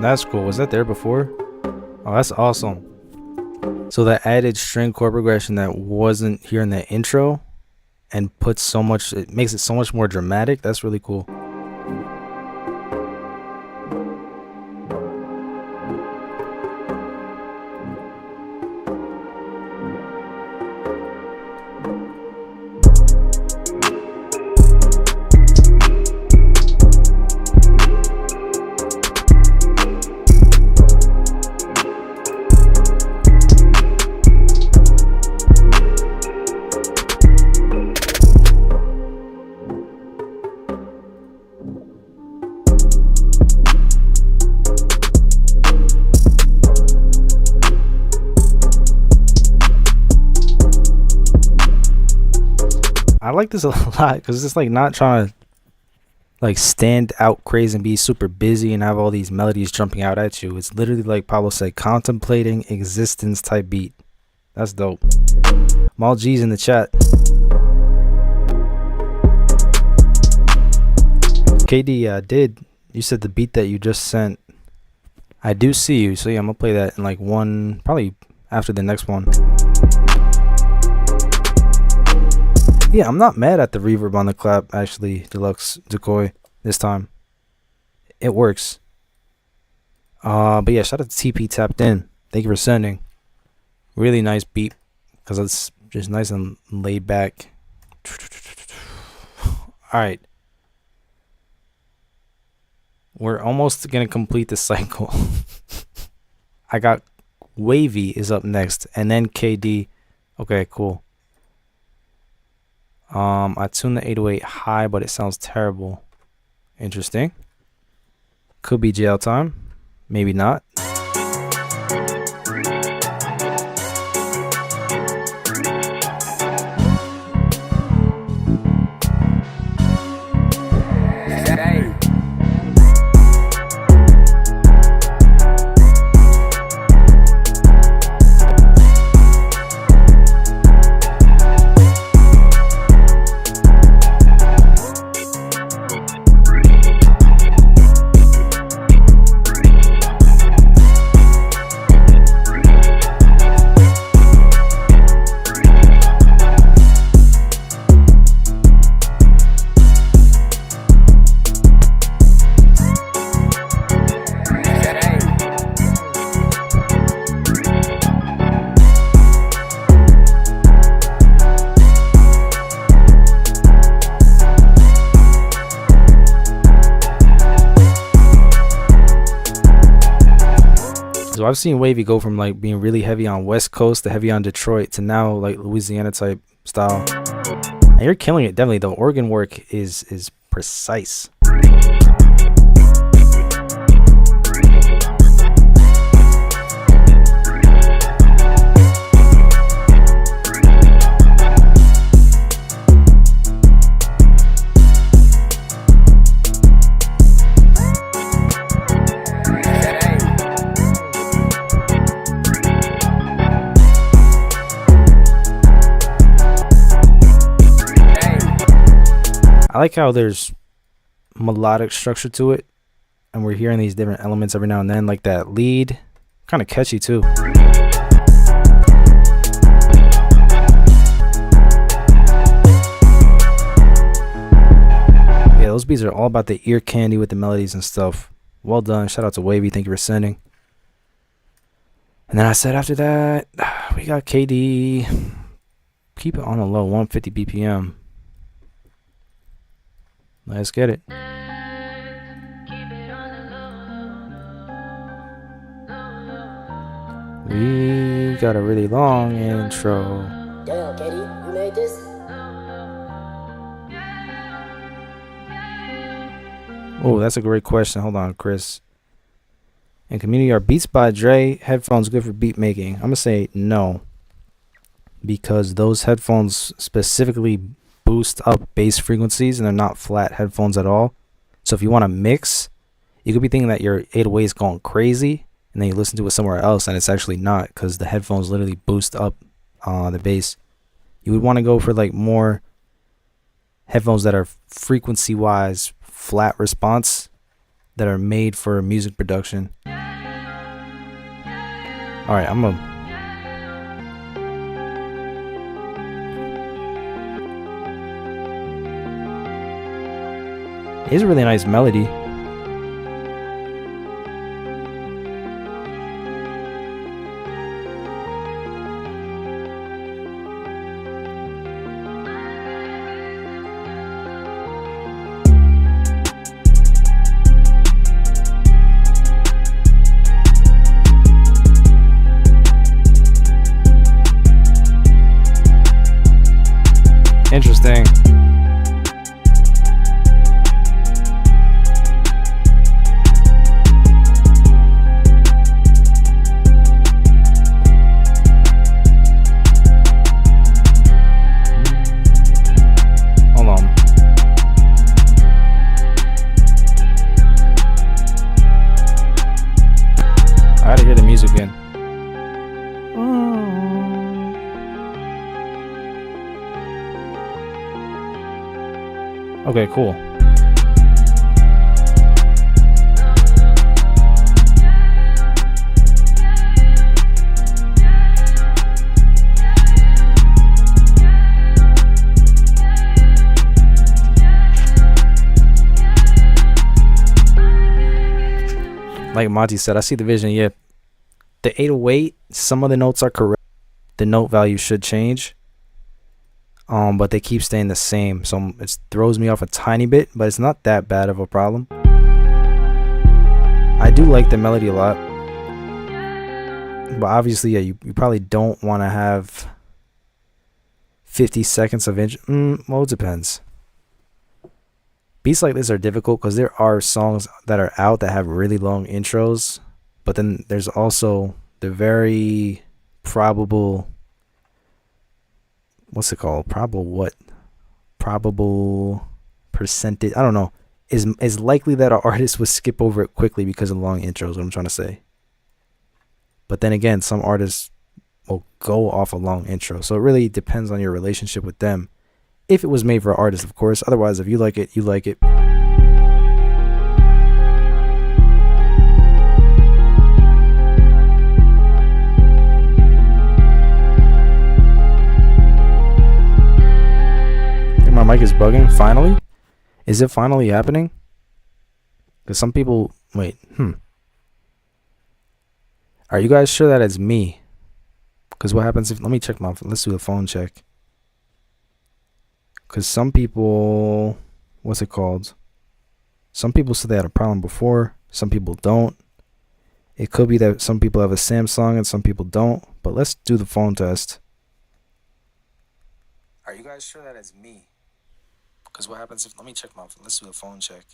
That's cool. Was that there before? Oh, that's awesome. So that added string chord progression that wasn't here in the intro and puts so much, it makes it so much more dramatic. That's really cool. I like this a lot because it's like not trying to like stand out crazy and be super busy and have all these melodies jumping out at you. It's literally like Pablo said, contemplating existence type beat. That's dope. Mal G's in the chat. KD, did you said the beat that you just sent? I do see you, so yeah, I'm gonna play that in like one, probably after the next one. Yeah, I'm not mad at the reverb on the clap, actually, Deluxe Decoy, this time. It works. But yeah, shout out to TP Tapped In. Thank you for sending. Really nice beat, because it's just nice and laid back. Alright. We're almost going to complete the cycle. I got Wavy is up next, and then KD. Okay, cool. I tuned the 808 high, but it sounds terrible. Interesting. Could be jail time. Maybe not. So I've seen Wavy go from like being really heavy on West Coast to heavy on Detroit to now like Louisiana type style. And you're killing it, definitely. The organ work is precise. I like how there's melodic structure to it, and we're hearing these different elements every now and then, like that lead, kind of catchy too. Yeah, those beats are all about the ear candy with the melodies and stuff. Well done. Shout out to Wavy. Thank you for sending. And then I said after that, we got KD. Keep it on the low, 150 BPM. Let's get it. We got a really long intro. Damn, Katie, you made this? Oh, that's a great question. Hold on, Chris. In community, are Beats by Dre headphones good for beat making? I'm going to say no. Because those headphones specifically boost up bass frequencies and they're not flat headphones at all. So if you want to mix, you could be thinking that your 808 is going crazy and then you listen to it somewhere else and it's actually not, because the headphones literally boost up the bass. You would want to go for like more headphones that are frequency wise flat response, that are made for music production. All right, I'm gonna. It's a really nice melody. Interesting. Hold on. I gotta hear the music again. Okay, cool. Like Monty said, I see the vision. Yeah, the 808, some of the notes are correct. The note value should change. But they keep staying the same, so it throws me off a tiny bit, but it's not that bad of a problem. I do like the melody a lot, but obviously, yeah, you probably don't want to have 50 seconds of well, it depends. Beats like this are difficult because there are songs that are out that have really long intros, but then there's also the very probable, what's it called? Probable percentage. I don't know. Is likely that an artist would skip over it quickly because of long intros. What I'm trying to say. But then again, some artists will go off a long intro. So it really depends on your relationship with them. If it was made for an artist, of course. Otherwise, if you like it, you like it. My mic is bugging. Finally? Is it finally happening? Because some people... Wait. Are you guys sure that it's me? Because what happens if... Let me check my... Let's do the phone check. Because some people... What's it called? Some people said they had a problem before. Some people don't. It could be that some people have a Samsung and some people don't. But let's do the phone test. Are you guys sure that it's me? Because what happens if... Let me check my... Let's do the phone check.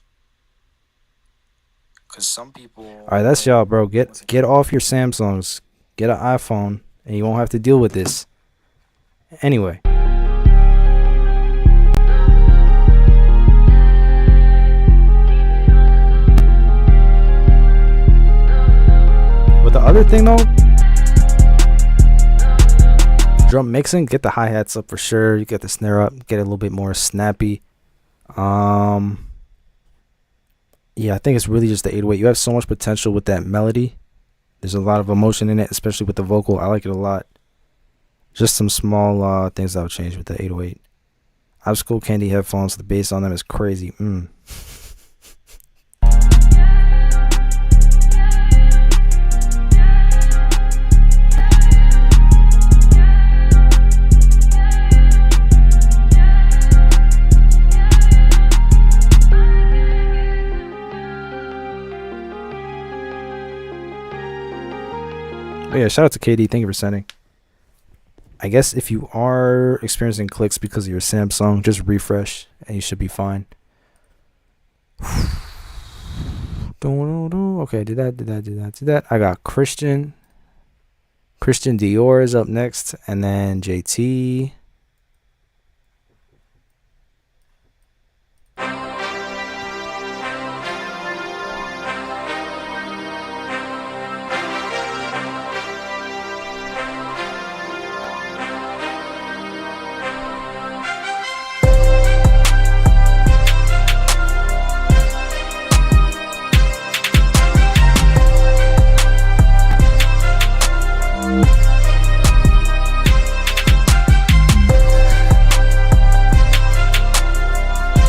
Because some people... Alright, that's y'all, bro. Get off your Samsungs. Get an iPhone. And you won't have to deal with this. Anyway. But the other thing, though... Drum mixing. Get the hi-hats up for sure. You get the snare up. Get it a little bit more snappy. Yeah, I think it's really just the 808. You have so much potential with that melody. There's a lot of emotion in it, especially with the vocal. I like it a lot. Just some small things that would change with the 808. Obstacle Candy headphones, the bass on them is crazy. But yeah, shout out to KD. Thank you for sending. I guess if you are experiencing clicks because of your Samsung, just refresh and you should be fine. Okay, did that. I got Christian Dior is up next, and then JT.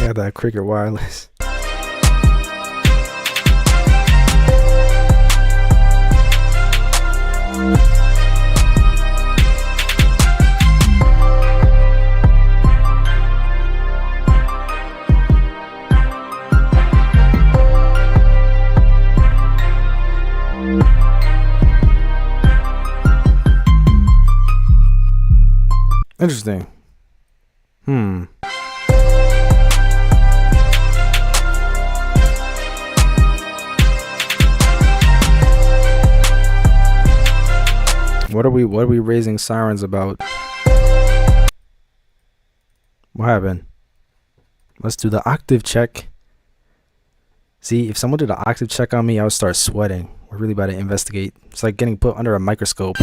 I got that Cricket Wireless. Interesting. What are we raising sirens about? What happened? Let's do the octave check. See, if someone did an octave check on me, I would start sweating. We're really about to investigate. It's like getting put under a microscope.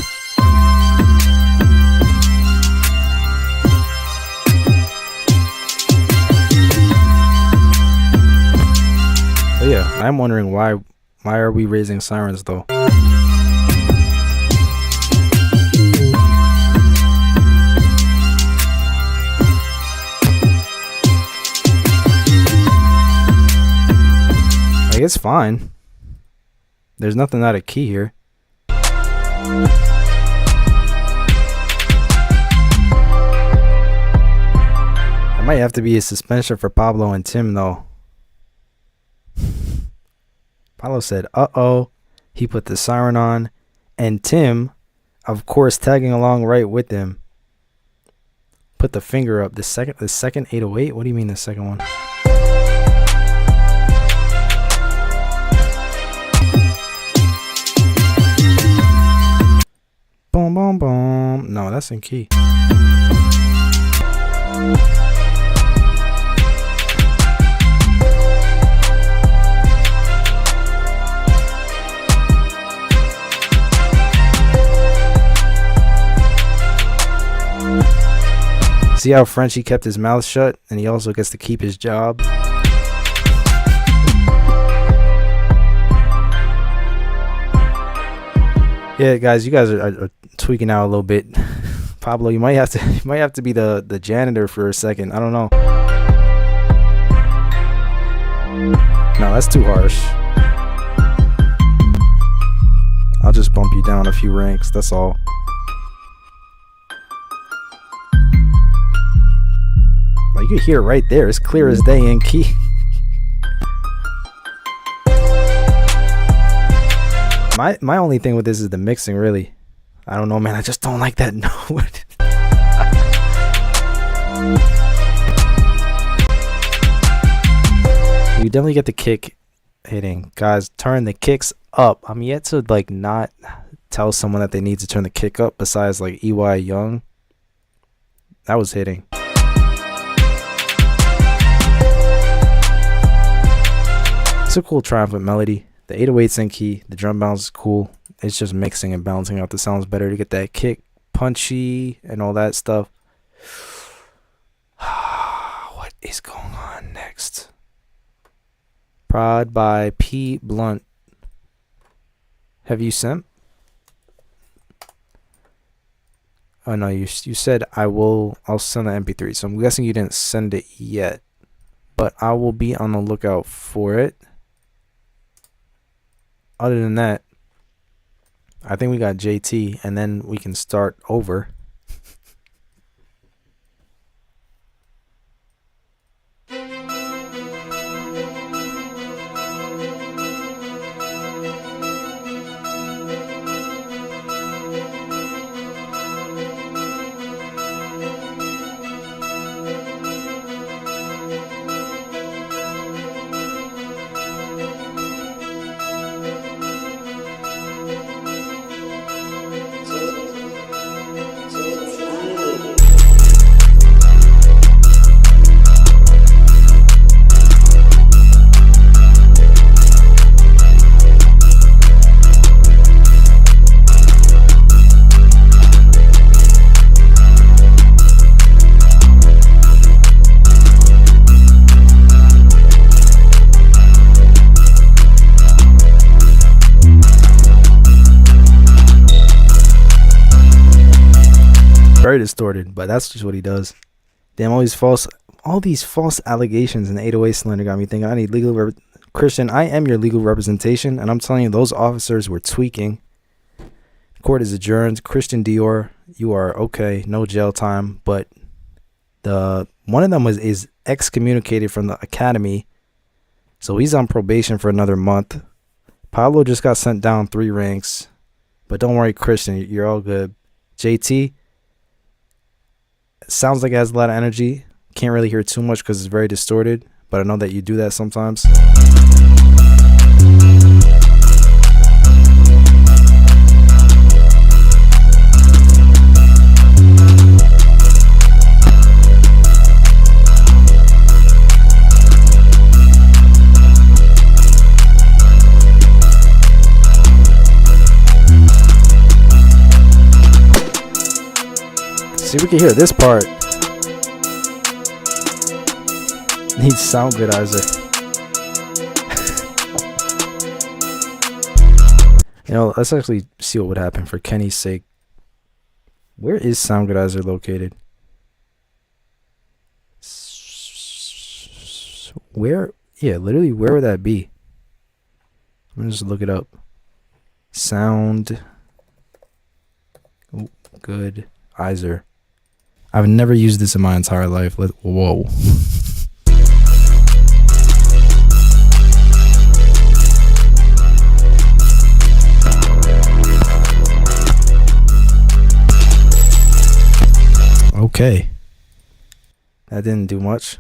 But yeah, I'm wondering why are we raising sirens though? Like, it's fine. There's nothing out of key here. That might have to be a suspension for Pablo and Tim though. Pablo said, uh-oh. He put the siren on. And Tim, of course, tagging along right with him, put the finger up. The second 808? What do you mean the second one? Boom, boom, boom. No, that's in key. See how Frenchie kept his mouth shut, and he also gets to keep his job. Yeah, guys, you guys are tweaking out a little bit. Pablo, you might have to be the janitor for a second. I don't know. No, that's too harsh. I'll just bump you down a few ranks. That's all. Like, you can hear it right there. It's clear as day in key. My only thing with this is the mixing, really. I don't know, man. I just don't like that note. You definitely get the kick hitting. Guys, turn the kicks up. I'm yet to, like, not tell someone that they need to turn the kick up besides, like, EY Young. That was hitting. It's a cool triumphant melody. The 808's in key. The drum bounce is cool. It's just mixing and balancing out the sounds better to get that kick, punchy, and all that stuff. What is going on next? Prod by P. Blunt. Have you sent? Oh no, you said I'll send the MP3. So I'm guessing you didn't send it yet. But I will be on the lookout for it. Other than that, I think we got JT, and then we can start over. Very distorted, but that's just what he does. Damn, all these false all these false allegations and 808 slander got me thinking I need legal Christian, I am your legal representation, and I'm telling you, those officers were tweaking. Court is adjourned. Christian Dior, you are okay, no jail time, but one of them is excommunicated from the academy, so he's on probation for another month. Pablo just got sent down 3 ranks, but don't worry, Christian, you're all good. JT sounds like it has a lot of energy. Can't really hear too much because it's very distorted, but I know that you do that sometimes. See, we can hear this part. Needs sound goodizer. You know, let's actually see what would happen for Kenny's sake. Where is sound goodizer located? Where? Yeah, literally, where would that be? I'm gonna just look it up. Sound goodizer. I've never used this in my entire life. Whoa. Okay. That didn't do much.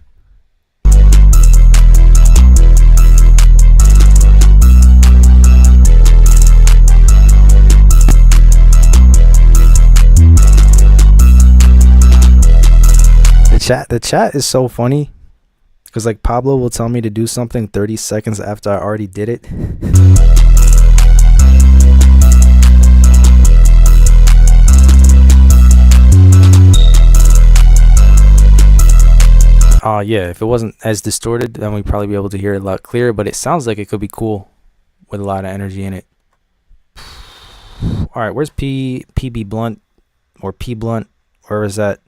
The chat is so funny because like Pablo will tell me to do something 30 seconds after I already did it. Yeah, if it wasn't as distorted, then we'd probably be able to hear it a lot clearer, but it sounds like it could be cool with a lot of energy in it. All right, where's PB Blunt or P Blunt? Where is that?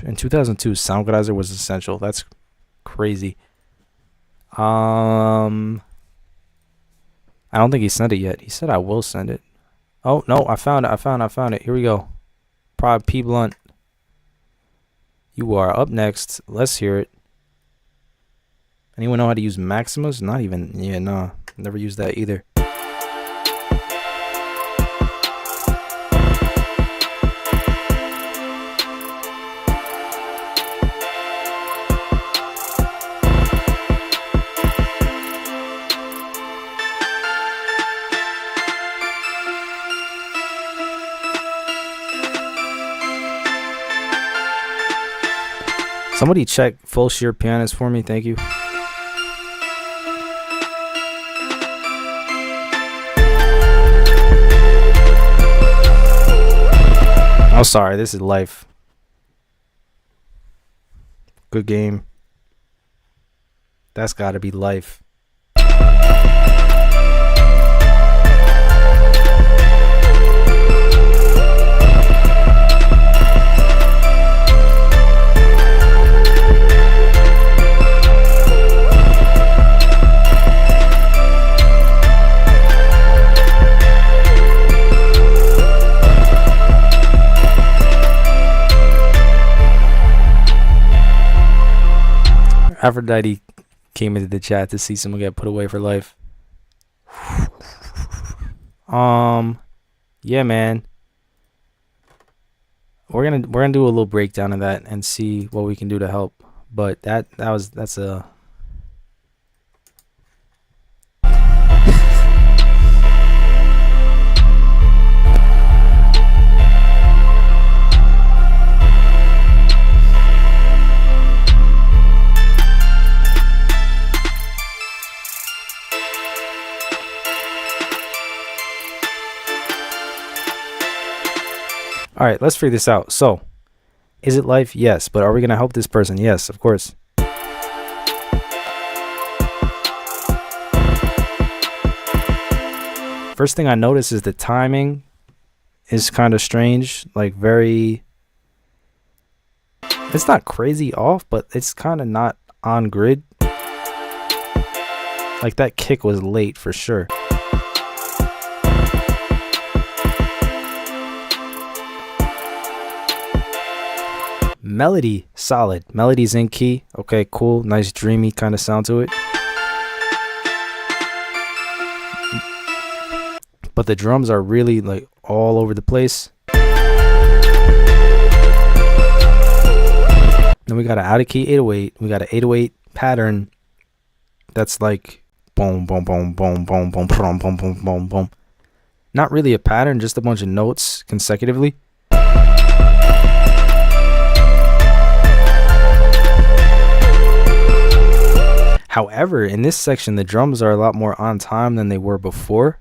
In 2002, sound goodizer was essential. That's crazy. I don't think he sent it yet. He said I will send it. Oh no, I found it. Here we go. Prod P Blunt. You are up next. Let's hear it. Anyone know how to use Maximus? Not even. Yeah, nah. Never used that either. Somebody check full shear pianist for me, thank you. Oh, sorry, this is life. Good game. That's gotta be life. Aphrodite came into the chat to see someone get put away for life. Yeah, man. We're gonna do a little breakdown of that and see what we can do to help. But that's a All right, let's figure this out. So, is it life? Yes. But are we going to help this person? Yes, of course. First thing I notice is the timing is kind of strange. Like it's It's not crazy off, but it's kind of not on grid. Like that kick was late for sure. Melody, solid. Melody's in key. Okay, cool. Nice dreamy kind of sound to it. But the drums are really like all over the place. Then we got an out of key 808. We got an 808 pattern that's like boom, boom, boom, boom, boom, boom, boom, boom, boom, boom, boom. Not really a pattern, just a bunch of notes consecutively. However, in this section, the drums are a lot more on time than they were before.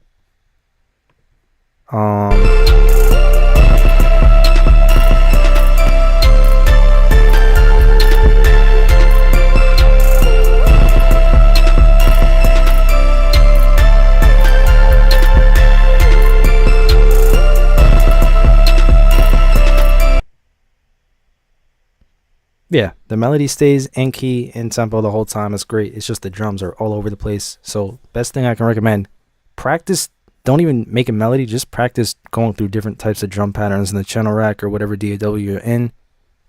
Yeah, the melody stays in key, in tempo the whole time. It's great. It's just the drums are all over the place. So best thing I can recommend, practice. Don't even make a melody. Just practice going through different types of drum patterns in the channel rack or whatever DAW you're in.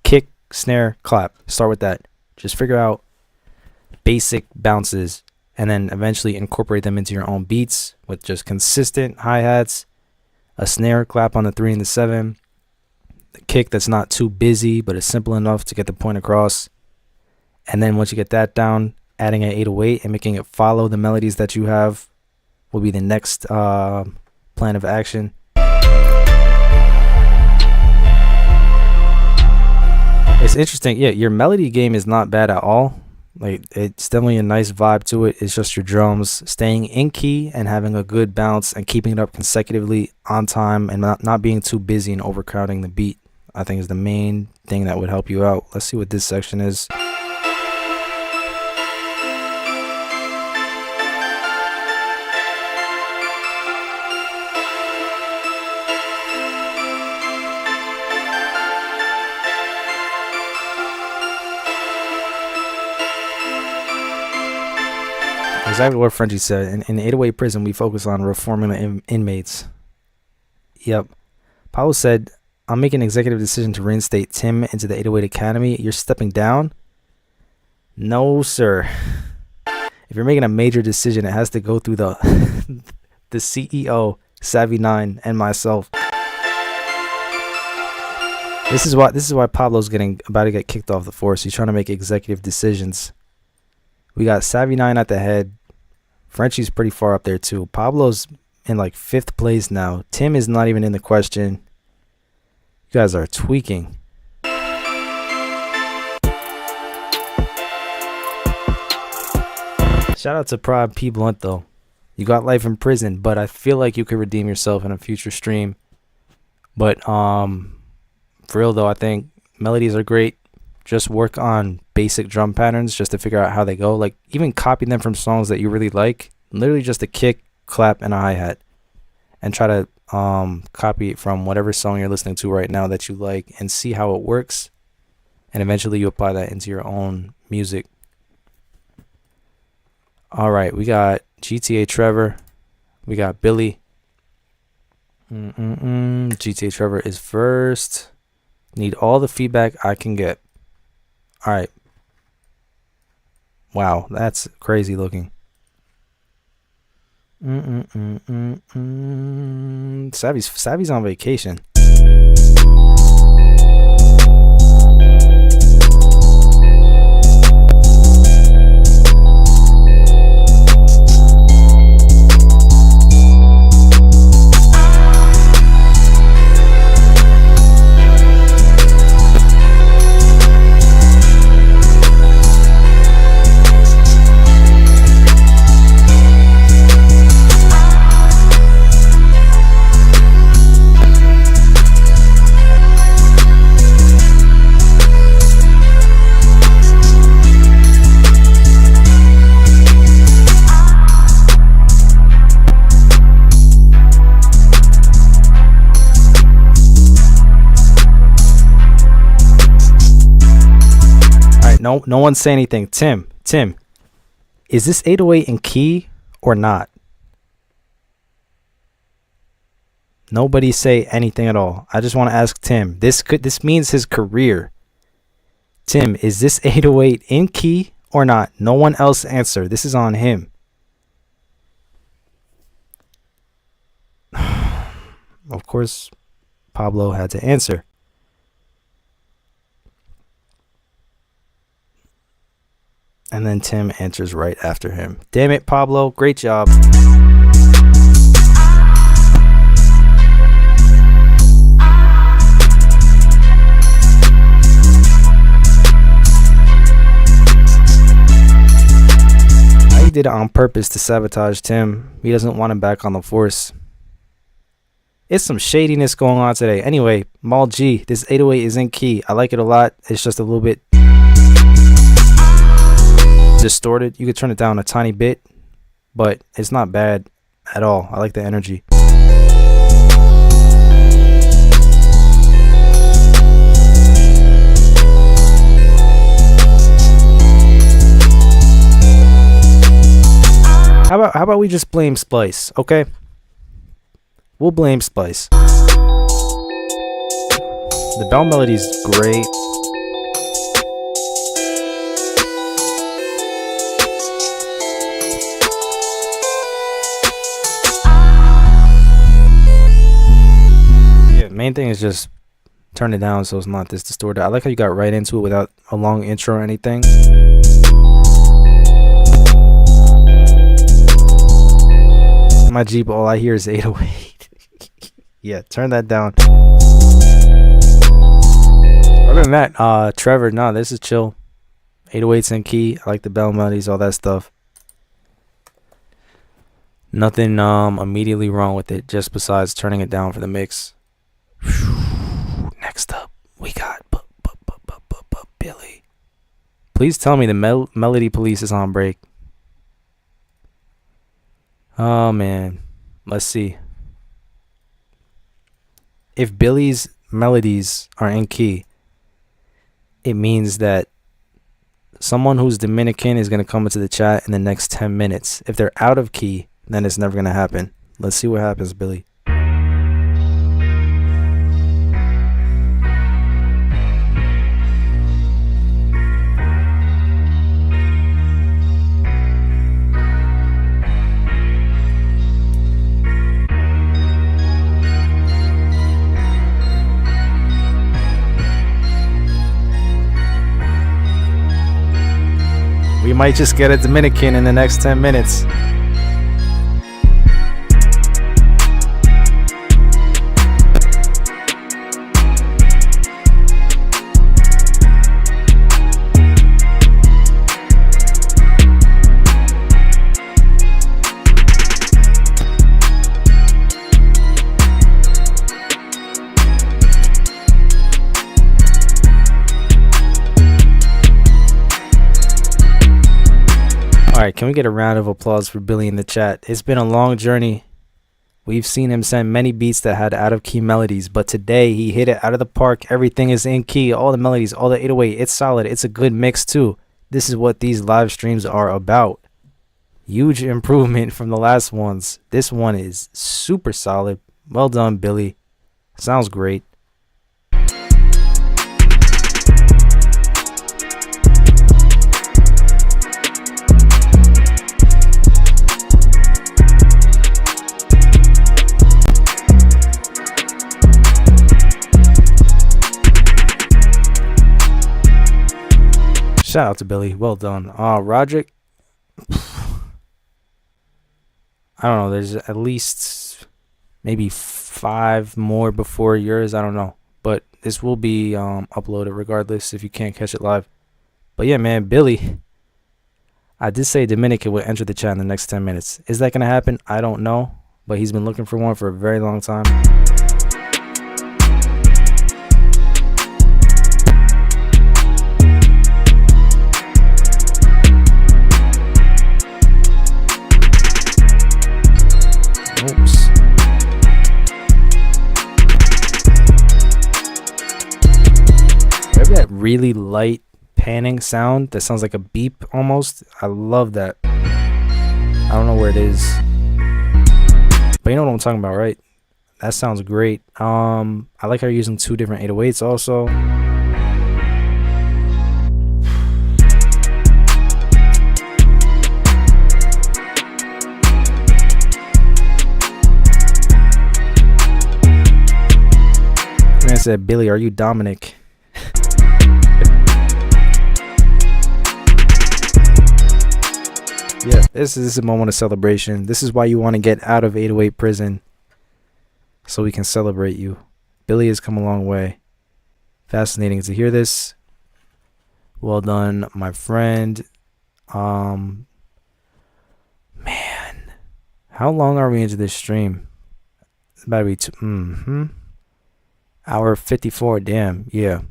Kick, snare, clap. Start with that. Just figure out basic bounces and then eventually incorporate them into your own beats with just consistent hi-hats, a snare clap on the 3 and the 7. Kick that's not too busy but is simple enough to get the point across, and then once you get that down, adding an 808 and making it follow the melodies that you have will be the next plan of action. It's interesting. Yeah, your melody game is not bad at all. Like, it's definitely a nice vibe to it. It's just your drums staying in key and having a good bounce and keeping it up consecutively on time and not being too busy and overcrowding the beat, I think, is the main thing that would help you out. Let's see what this section is. Exactly what Frenchie said. In 808 prison, we focus on reforming the inmates. Yep. Pablo said, I'm making an executive decision to reinstate Tim into the 808 Academy. You're stepping down? No, sir. If you're making a major decision, it has to go through the the CEO, Savvy9, and myself. This is why Pablo's about to get kicked off the force. He's trying to make executive decisions. We got Savvy9 at the head. Frenchie's pretty far up there too. Pablo's in like 5th place now. Tim is not even in the question. You guys are tweaking. Shout out to Prod P Blunt though. You got life in prison, but I feel like you could redeem yourself in a future stream. But for real though, I think melodies are great. Just work on basic drum patterns just to figure out how they go. Like, even copy them from songs that you really like. Literally just a kick, clap, and a hi-hat. And try to copy it from whatever song you're listening to right now that you like and see how it works. And eventually you apply that into your own music. All right, we got GTA Trevor. We got Billy. GTA Trevor is first. Need all the feedback I can get. All right. Wow, that's crazy looking. Savvy's on vacation. no one say anything. Tim, is this 808 in key or not? Nobody say anything at all. I just want to ask Tim. This means his career. Tim, is this 808 in key or not? No one else answer. This is on him. Of course, Pablo had to answer. And then Tim answers right after him. Damn it, Pablo. Great job. He did it on purpose to sabotage Tim. He doesn't want him back on the force. It's some shadiness going on today. Anyway, Mal G, this 808 is in key. I like it a lot. It's just a little bit distorted. You could turn it down a tiny bit, but it's not bad at all. I like the energy. How about we just blame Splice, okay? We'll blame Splice. The bell melody's great. Yeah, main thing is just turn it down so it's not this distorted. I like how you got right into it without a long intro or anything. My Jeep, all I hear is 808. Yeah, turn that down. Other than that, Trevor, no, this is chill. 808's in key. I like the bell melodies, all that stuff. Nothing immediately wrong with it, just besides turning it down for the mix. Next up, we got Billy. Please tell me the Melody Police is on break. Oh, man. Let's see. If Billy's melodies are in key, it means that someone who's Dominican is going to come into the chat in the next 10 minutes. If they're out of key, then it's never going to happen. Let's see what happens, Billy. We might just get a Dominican in the next 10 minutes. Alright, can we get a round of applause for Billy in the chat? It's been a long journey. We've seen him send many beats that had out of key melodies, but today he hit it out of the park. Everything is in key, all the melodies, all the 808. It's solid. It's a good mix too. This is what these live streams are about. Huge improvement from the last ones. This one is super solid. Well done, Billy. Sounds great. Shout out to Billy. Well done. Roderick. I don't know. There's at least maybe 5 more before yours. I don't know. But this will be uploaded regardless if you can't catch it live. But yeah, man, Billy. I did say Dominican would enter the chat in the next 10 minutes. Is that going to happen? I don't know. But he's been looking for one for a very long time. Oops. Remember that really light panning sound that sounds like a beep almost. I love that. I don't know where it is, but you know what I'm talking about, right? That sounds great. I like how you're using 2 different 808s also. Man said, Billy, are you Dominic? Yeah, this is a moment of celebration. This is why you want to get out of 808 prison, so we can celebrate you. Billy has come a long way. Fascinating to hear this. Well done, my friend. Man, how long are we into this stream? It's about to be hour 54. Damn, yeah.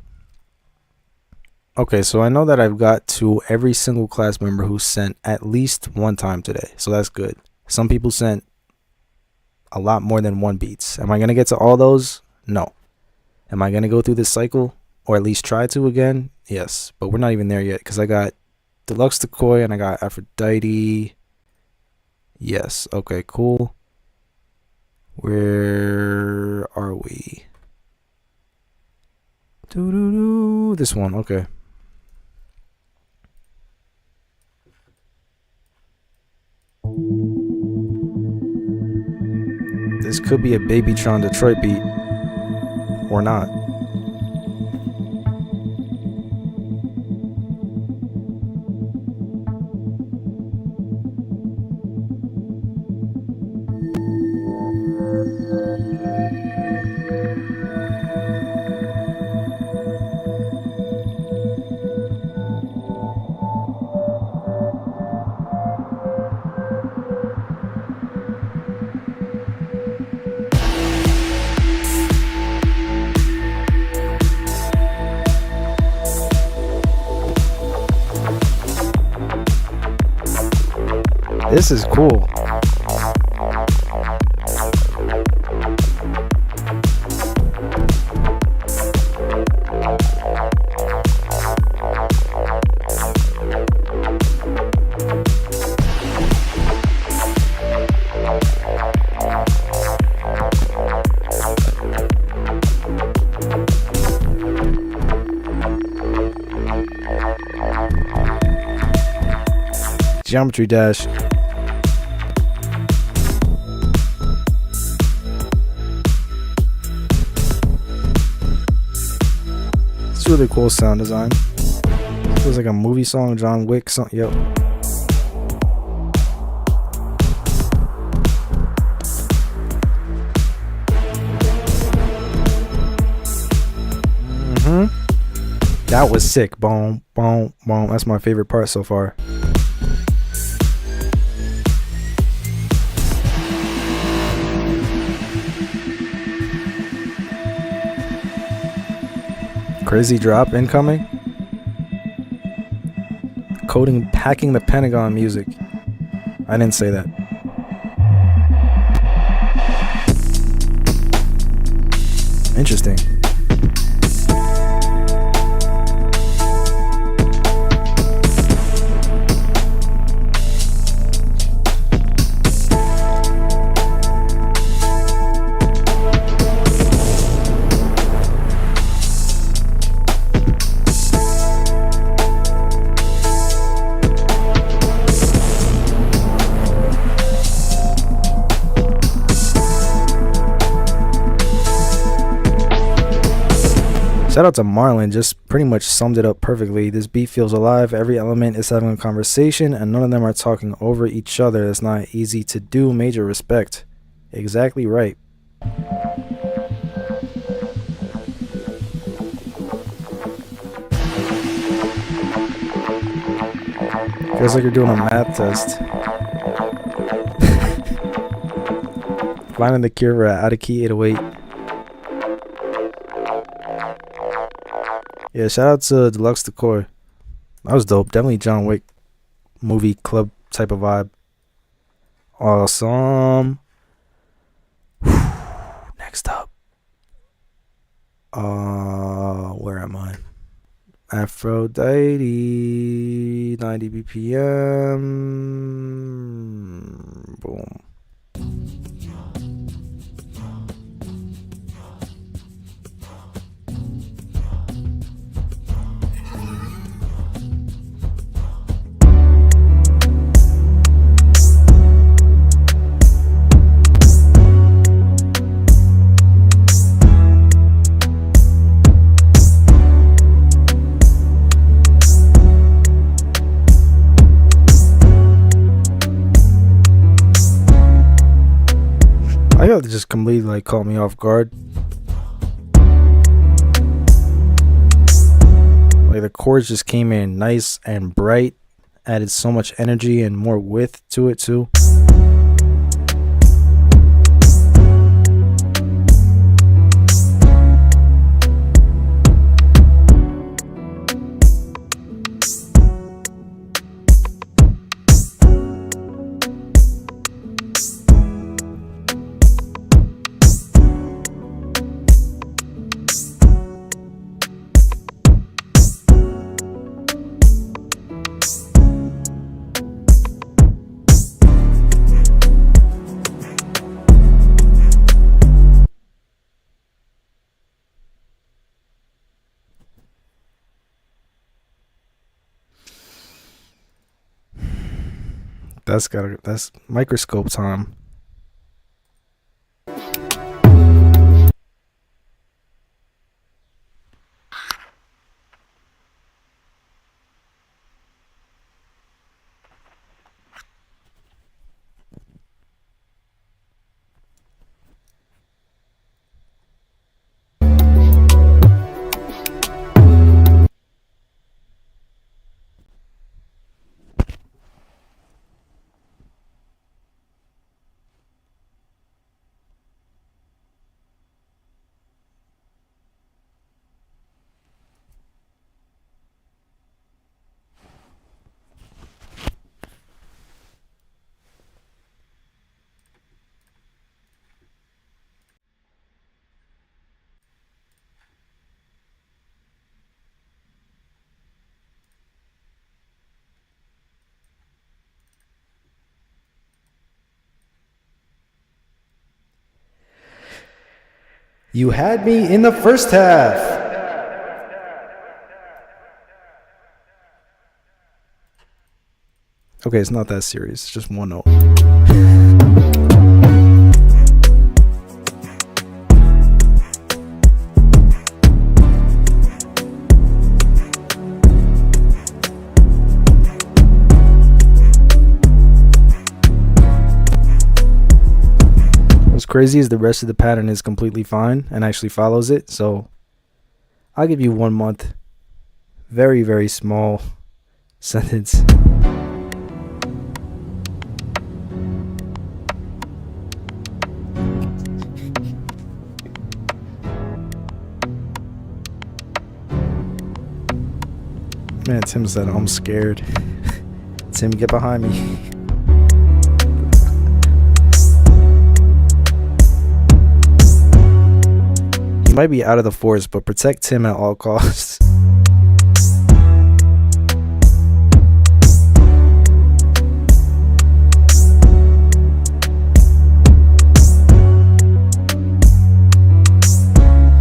Okay, so I know that I've got to every single class member who sent at least 1 time today, so that's good. Some people sent a lot more than 1 beats. Am I going to get to all those? No. Am I going to go through this cycle, or at least try to again? Yes, but we're not even there yet, because I got Deluxe Decoy and I got Aphrodite. Yes, okay, cool. Where are we? This one, okay. This could be a Babytron Detroit beat, or not. This is cool. Geometry Dash. It's really cool sound design. Feels like a movie song, John Wick song. Yep. That was sick. Boom, boom, boom. That's my favorite part so far. Crazy drop incoming. Coding, hacking the Pentagon music. I didn't say that. Interesting. Shout out to Marlon, just pretty much summed it up perfectly. This beat feels alive. Every element is having a conversation, and none of them are talking over each other. It's not easy to do. Major respect. Exactly right. Feels like you're doing a math test. Finding the cure for out of key 808. Yeah, shout out to Deluxe Decor. That was dope. Definitely John Wick movie club type of vibe. Awesome. Next up. Where am I? Aphrodite, 90 BPM. Boom. I got to just completely like caught me off guard. Like the chords just came in nice and bright, added so much energy and more width to it too. That's microscope time. You had me in the first half. Okay, it's not that serious. It's just one note. What's crazy is the rest of the pattern is completely fine and actually follows it. So I'll give you 1 month. Very, very small sentence. Man, Tim said, I'm scared. Tim, get behind me. He might be out of the forest, but protect Tim at all costs.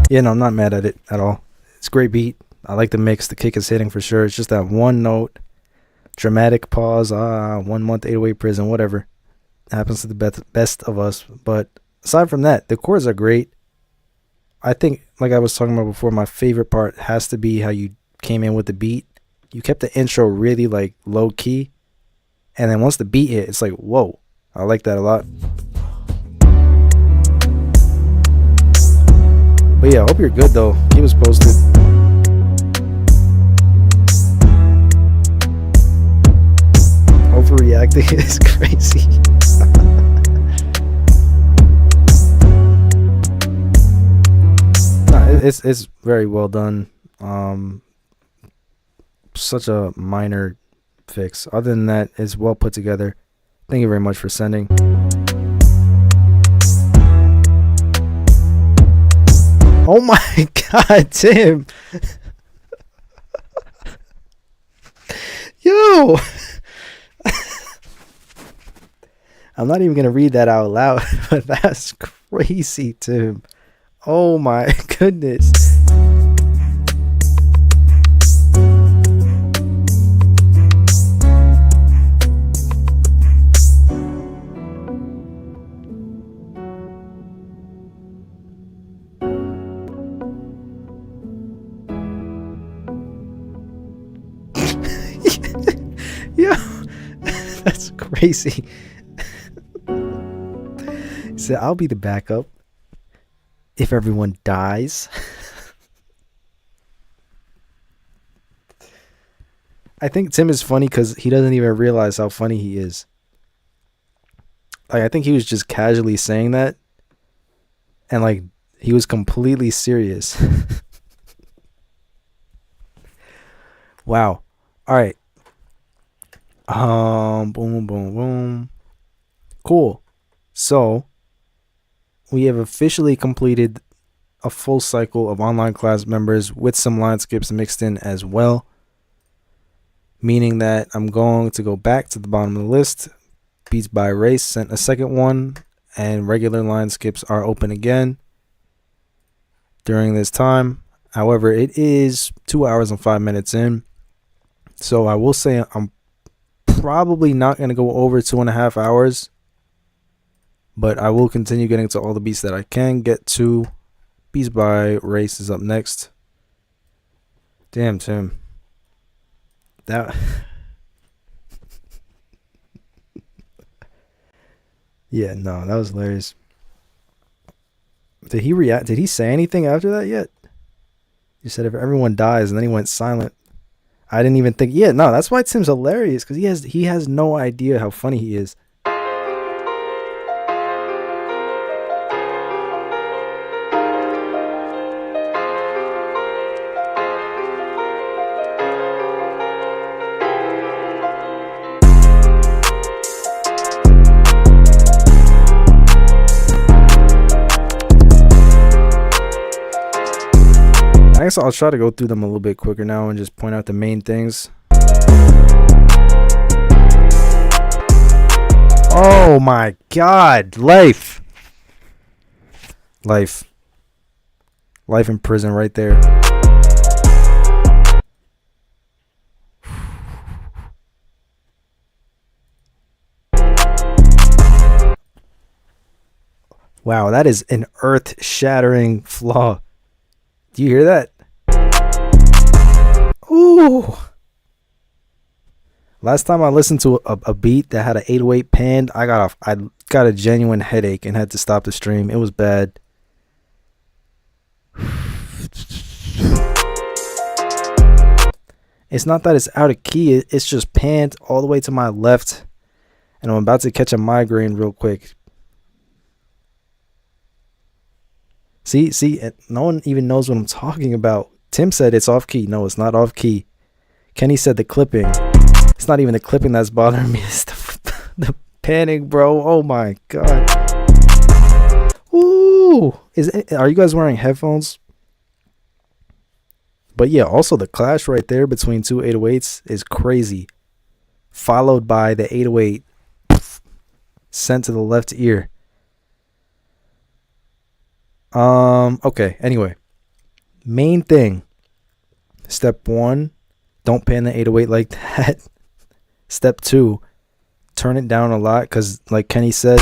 Yeah, no, I'm not mad at it at all. It's a great beat. I like the mix. The kick is hitting for sure. It's just that one note, dramatic pause, 1 month, 808 prison, whatever. Happens to the best of us. But aside from that, the chords are great. I think, like I was talking about before, my favorite part has to be how you came in with the beat. You kept the intro really like low key. And then once the beat hit, it's like, whoa. I like that a lot. But yeah, I hope you're good though. Keep us posted. Overreacting is crazy. It's very well done. Such a minor fix. Other than that, it's well put together. Thank you very much for sending. Oh my God, Tim. Yo! I'm not even going to read that out loud, but that's crazy, Tim. Oh my goodness. Yo, that's crazy. He said, I'll be the backup if everyone dies. I think Tim is funny because he doesn't even realize how funny he is. Like, I think he was just casually saying that, and like he was completely serious. Wow. All right. Boom, boom, boom. Cool. So we have officially completed a full cycle of online class members with some line skips mixed in as well. Meaning that I'm going to go back to the bottom of the list. Beats by Race sent a second one, and regular line skips are open again during this time. However, it is 2 hours and 5 minutes in. So I will say I'm probably not going to go over 2.5 hours, but I will continue getting to all the beats that I can get to. Beats by Race is up next. Damn, Tim. That... Yeah, no, that was hilarious. Did he react? Did he say anything after that yet? He said if everyone dies, and then he went silent. I didn't even think. Yeah, no, that's why Tim's hilarious, because he has no idea how funny he is. I guess I'll try to go through them a little bit quicker now and just point out the main things. Oh my God, life in prison right there. Wow, that is an earth-shattering flaw. Do you hear that? Ooh. Last time I listened to a beat that had an 808 panned, I got a genuine headache and had to stop the stream. It was bad. It's not that it's out of key. It's just panned all the way to my left. And I'm about to catch a migraine real quick. See, no one even knows what I'm talking about. Tim said it's off key. No, it's not off key. Kenny said the clipping. It's not even the clipping that's bothering me. It's the panic, bro. Oh my God. Ooh. Are you guys wearing headphones? But yeah, also the clash right there between two 808s is crazy. Followed by the 808 sent to the left ear. Okay, anyway. Main thing. Step 1, don't pan the 808 like that. Step 2, turn it down a lot, because like Kenny said,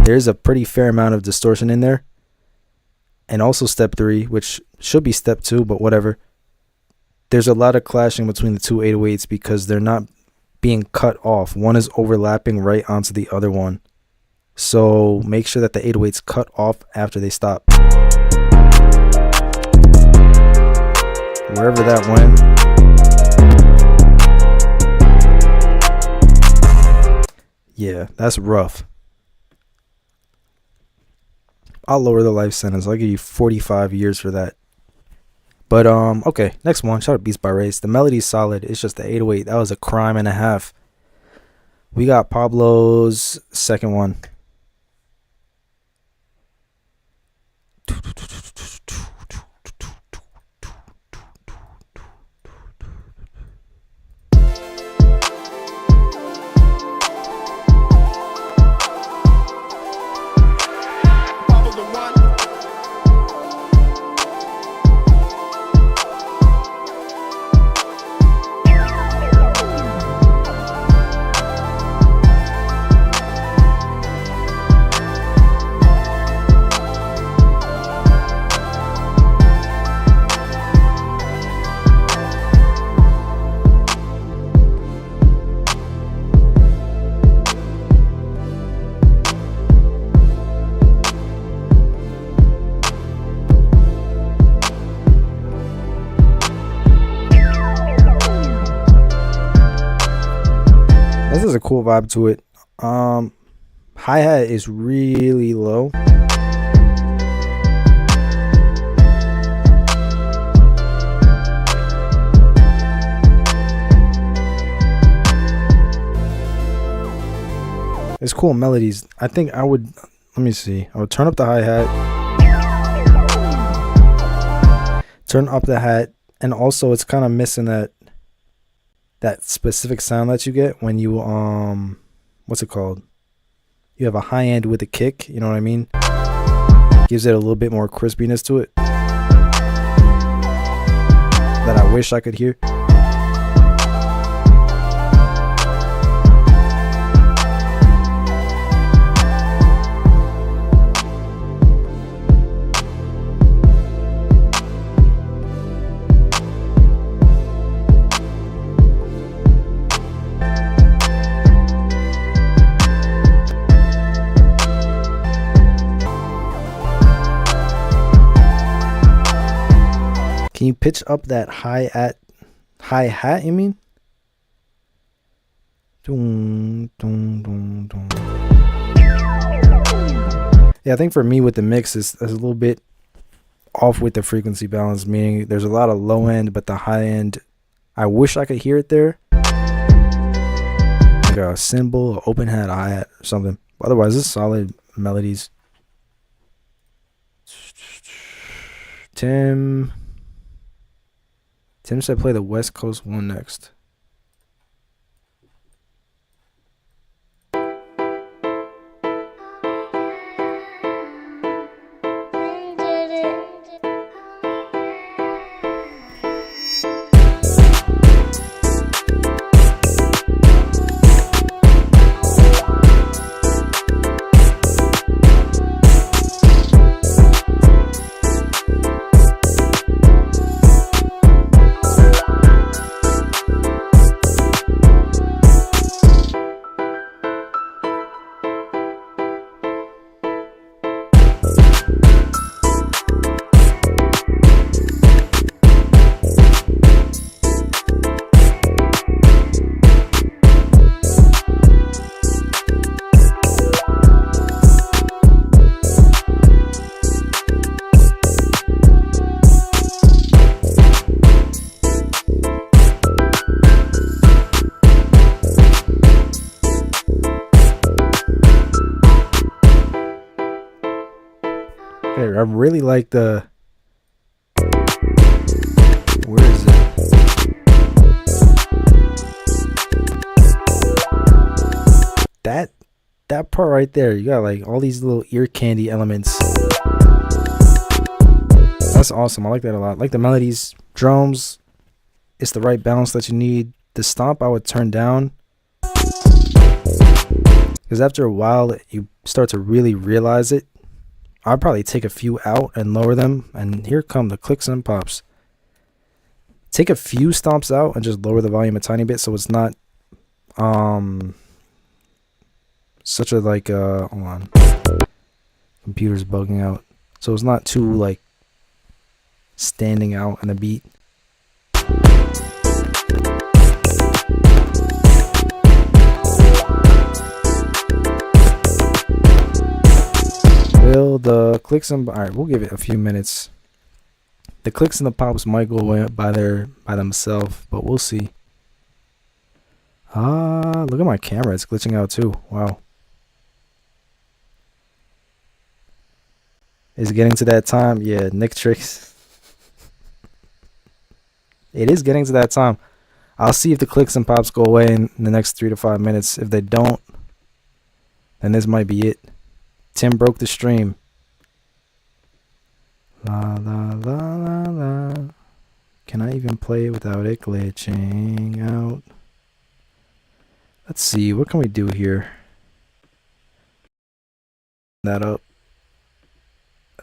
there's a pretty fair amount of distortion in there. And also step 3, which should be step 2, but whatever. There's a lot of clashing between the two 808s because they're not being cut off. One is overlapping right onto the other one. So make sure that the 808s cut off after they stop. Wherever that went. Yeah, that's rough. I'll lower the life sentence. I'll give you 45 years for that. But okay, next one. Shout out Beats by Race. The melody's solid. It's just the 808. That was a crime and a half. We got Pablo's second one. has a cool vibe to it. Hi-hat is really low. It's cool melodies. I think I would, let me see. I would turn up the hi-hat. Turn up the hat, and also it's kind of missing that specific sound that you get when you what's it called? You have a high end with a kick, you know what I mean? Gives it a little bit more crispiness to it that I wish I could hear. Can you pitch up that hi-hat, you mean? Dun, dun, dun, dun. Yeah, I think for me with the mix is a little bit off with the frequency balance, meaning there's a lot of low end, but the high end, I wish I could hear it there. Like a cymbal, an open hat, a hi-hat, or something. Otherwise, it's solid melodies. Tim said play the West Coast one next. I really like the, where is it? That part right there, you got like all these little ear candy elements. That's awesome. I like that a lot. I like the melodies, drums. It's the right balance that you need. The stomp I would turn down, because after a while you start to really realize it. I'd probably take a few out and lower them, and here come the clicks and pops. Take a few stomps out and just lower the volume a tiny bit so it's not such a like hold on, computer's bugging out, so it's not too like standing out in the beat. Will the clicks and, all right, we'll give it a few minutes. The clicks and the pops might go away by themselves, but we'll see. Look at my camera, it's glitching out too. Wow. Is it getting to that time? Yeah, Nick Tricks. It is getting to that time. I'll see if the clicks and pops go away in the next 3 to 5 minutes. If they don't, then this might be it. Tim broke the stream. La la la la la. Can I even play it without it glitching out? Let's see, what can we do here? That up.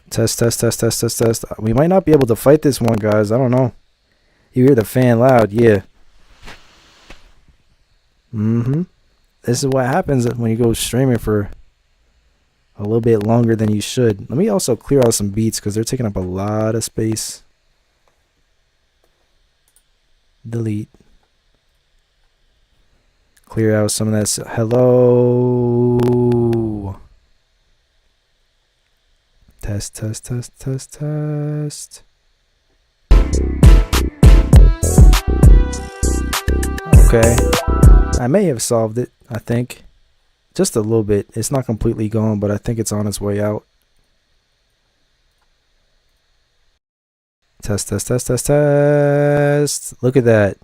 Test, test, test, test, test, test. We might not be able to fight this one, guys. I don't know. You hear the fan loud, yeah. This is what happens when you go streaming for a little bit longer than you should. Let me also clear out some beats because they're taking up a lot of space. Delete. Clear out some of that. Hello. Test, test, test, test, test. Okay. I may have solved it, I think. Just a little bit. It's not completely gone, but I think it's on its way out. Test, test, test, test, test. Look at that.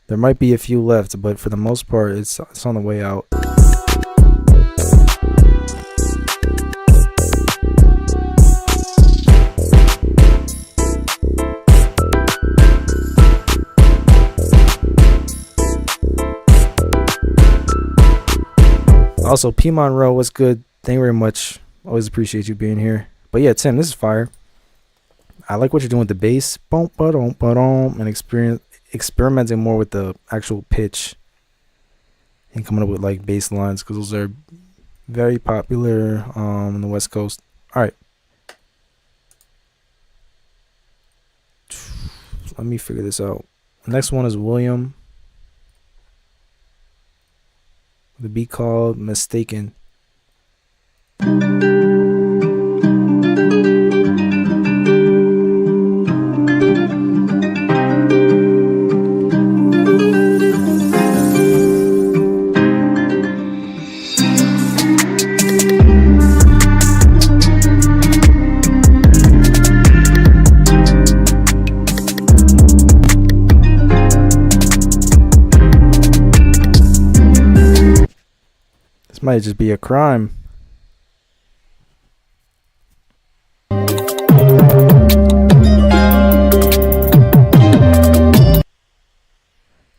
There might be a few left, but for the most part, it's on the way out. Also, P Monroe, what's good? Thank you very much. Always appreciate you being here. But yeah, Tim, this is fire. I like what you're doing with the bass. And experimenting more with the actual pitch. And coming up with like bass lines, because those are very popular on the West Coast. Alright. Let me figure this out. The next one is William. The beat called Mistaken. Might just be a crime.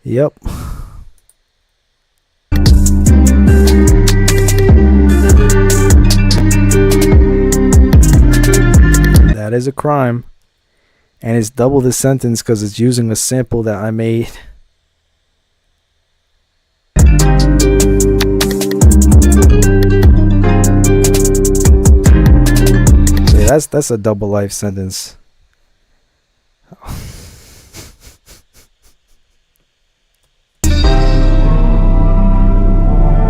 Yep. That is a crime. And it's double the sentence because it's using a sample that I made. That's a double life sentence.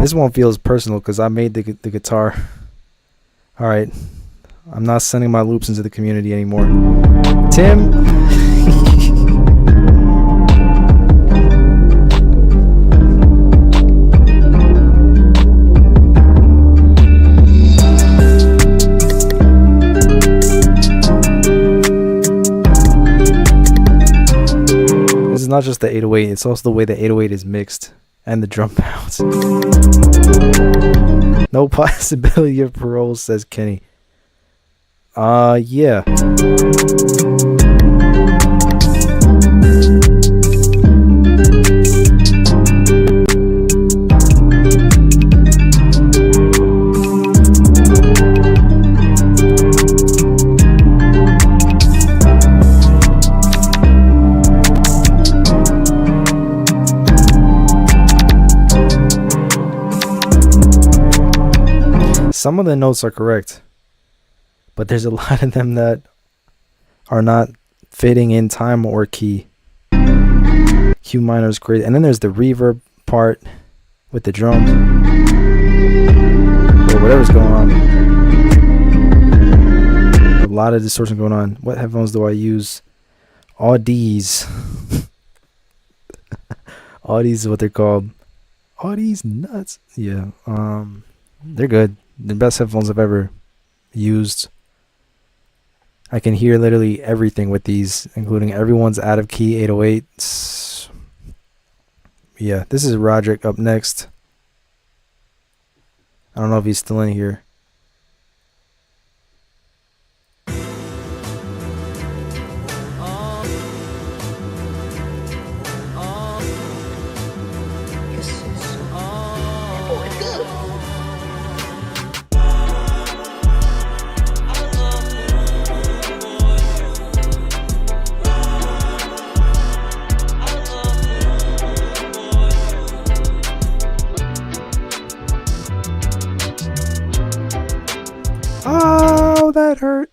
This won't feel as personal because I made the guitar. All right, I'm not sending my loops into the community anymore. Tim. Not just the 808, it's also the way the 808 is mixed and the drum pounds. No possibility of parole, says Kenny. Yeah. Some of the notes are correct, but there's a lot of them that are not fitting in time or key. Q minor is great, and then there's the reverb part with the drums or whatever's going on. A lot of distortion going on. What headphones do I use? Audi's. Audi's is what they're called. Audi's nuts. Yeah. They're good. The best headphones I've ever used. I can hear literally everything with these, including everyone's out of key 808s. Yeah, this is Roderick up next. I don't know if he's still in here. That hurt.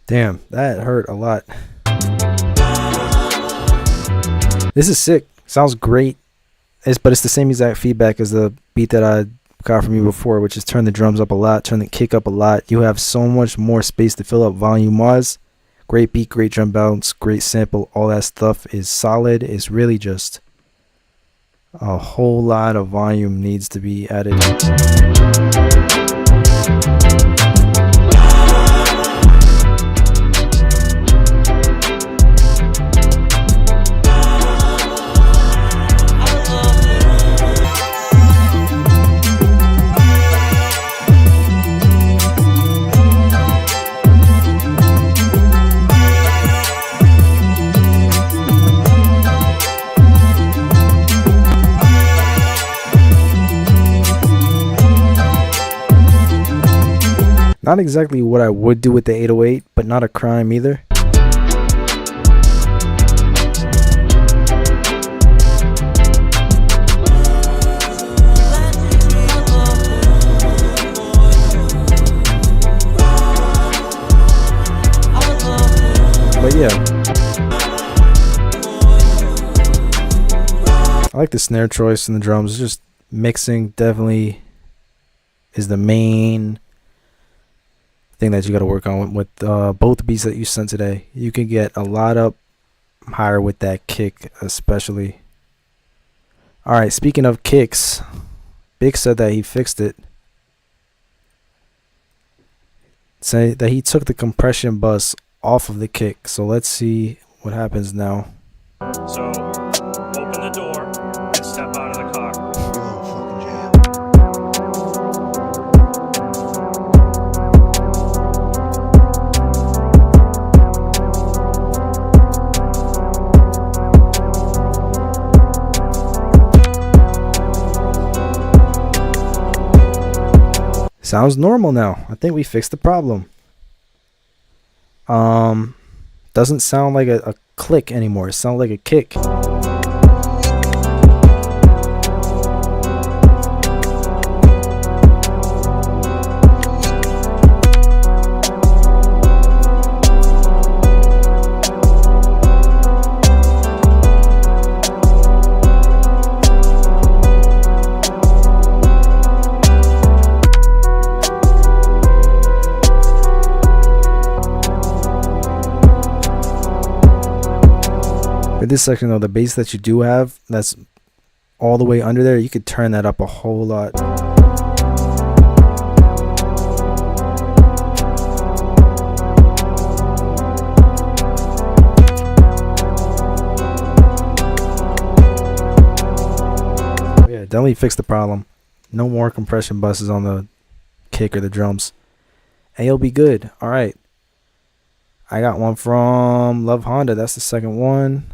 Damn, that hurt a lot. This is sick. Sounds great. But it's the same exact feedback as the beat that I got from you before, which is turn the drums up a lot, turn the kick up a lot. You have so much more space to fill up volume-wise. Great beat, great drum bounce, great sample. All that stuff is solid. It's really just a whole lot of volume needs to be added. Not exactly what I would do with the 808, but not a crime either. But yeah, I like the snare choice and the drums. Just mixing definitely is the main thing that you got to work on with both beats that you sent today. You can get a lot up higher with that kick, especially. All right, speaking of kicks, Big said that he fixed it. Say that he took the compression bus off of the kick. So let's see what happens now. So open the door and step out of the car. Sounds normal now. I think we fixed the problem. Doesn't sound like a click anymore. It sounds like a kick. For this section though, the bass that you do have, that's all the way under there, you could turn that up a whole lot. Yeah, definitely fix the problem. No more compression buses on the kick or the drums. And you'll be good. All right. I got one from Love Honda. That's the second one.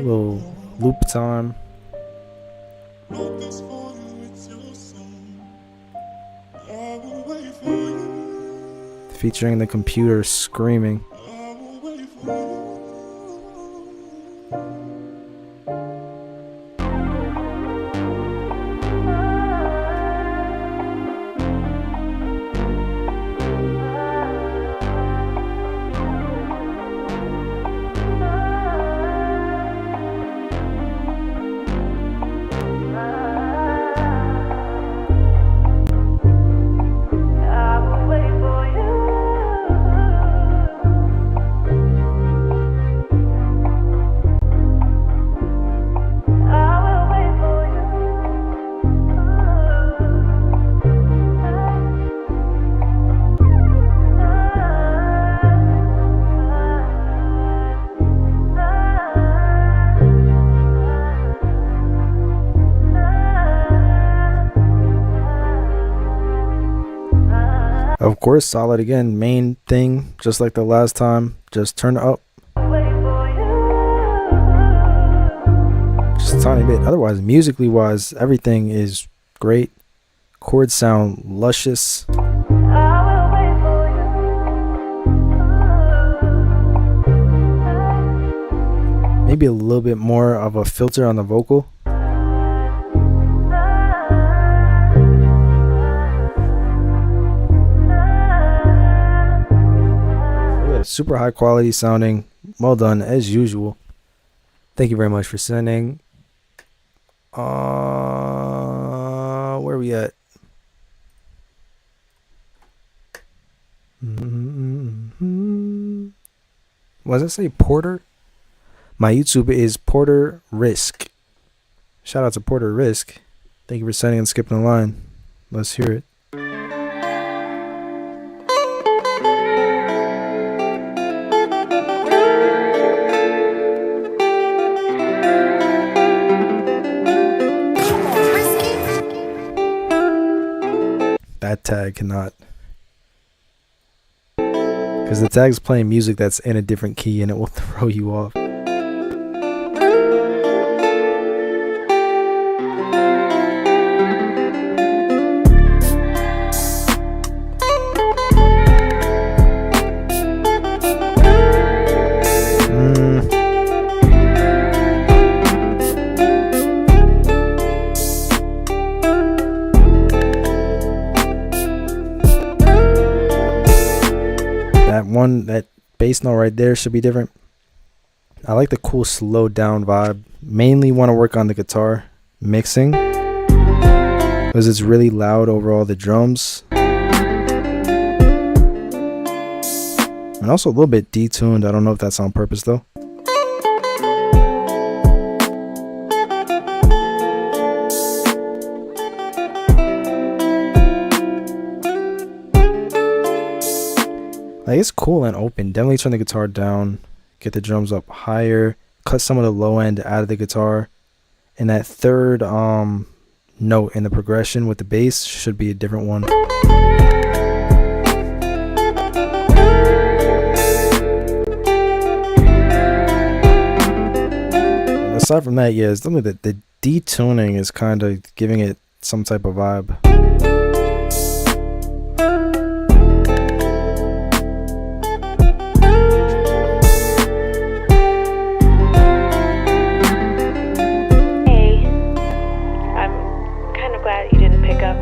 Little loop time. Featuring the computer screaming. Of course, solid again. Main thing, just like the last time, just turn it up. Just a tiny bit. Otherwise, musically wise, everything is great. Chords sound luscious. Maybe a little bit more of a filter on the vocal. super high quality sounding. Well done as usual. Thank you very much for sending. Where are we at? What does it say? Porter? My YouTube is Porter Risk. Shout out to Porter Risk. Thank you for sending and skipping the line. Let's hear it. That tag cannot. Because the tag's playing music that's in a different key and it will throw you off. That bass note right there should be different. I like the cool slowed down vibe. Mainly want to work on the guitar mixing because it's really loud over all the drums, and also a little bit detuned. I don't know if that's on purpose though. Like, it's cool and open. Definitely turn the guitar down, get the drums up higher, cut some of the low end out of the guitar, and that third note in the progression with the bass should be a different one. Aside from that, yeah, it's something that the detuning is kind of giving it some type of vibe.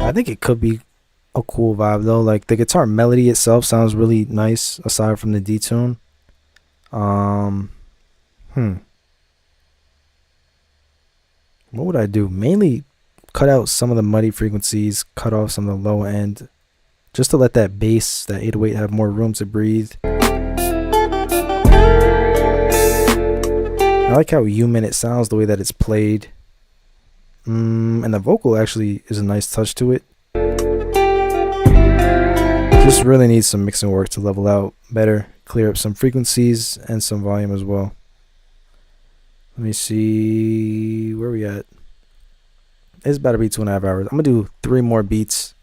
I think it could be a cool vibe though. Like, the guitar melody itself sounds really nice aside from the detune. What would I do? Mainly cut out some of the muddy frequencies, cut off some of the low end, just to let that bass, that 808, have more room to breathe. I like how human it sounds, the way that it's played. And the vocal actually is a nice touch to it. Just really needs some mixing work to level out better, clear up some frequencies and some volume as well. Let me see where we at. It's about to be 2.5 hours. I'm gonna do 3 more beats.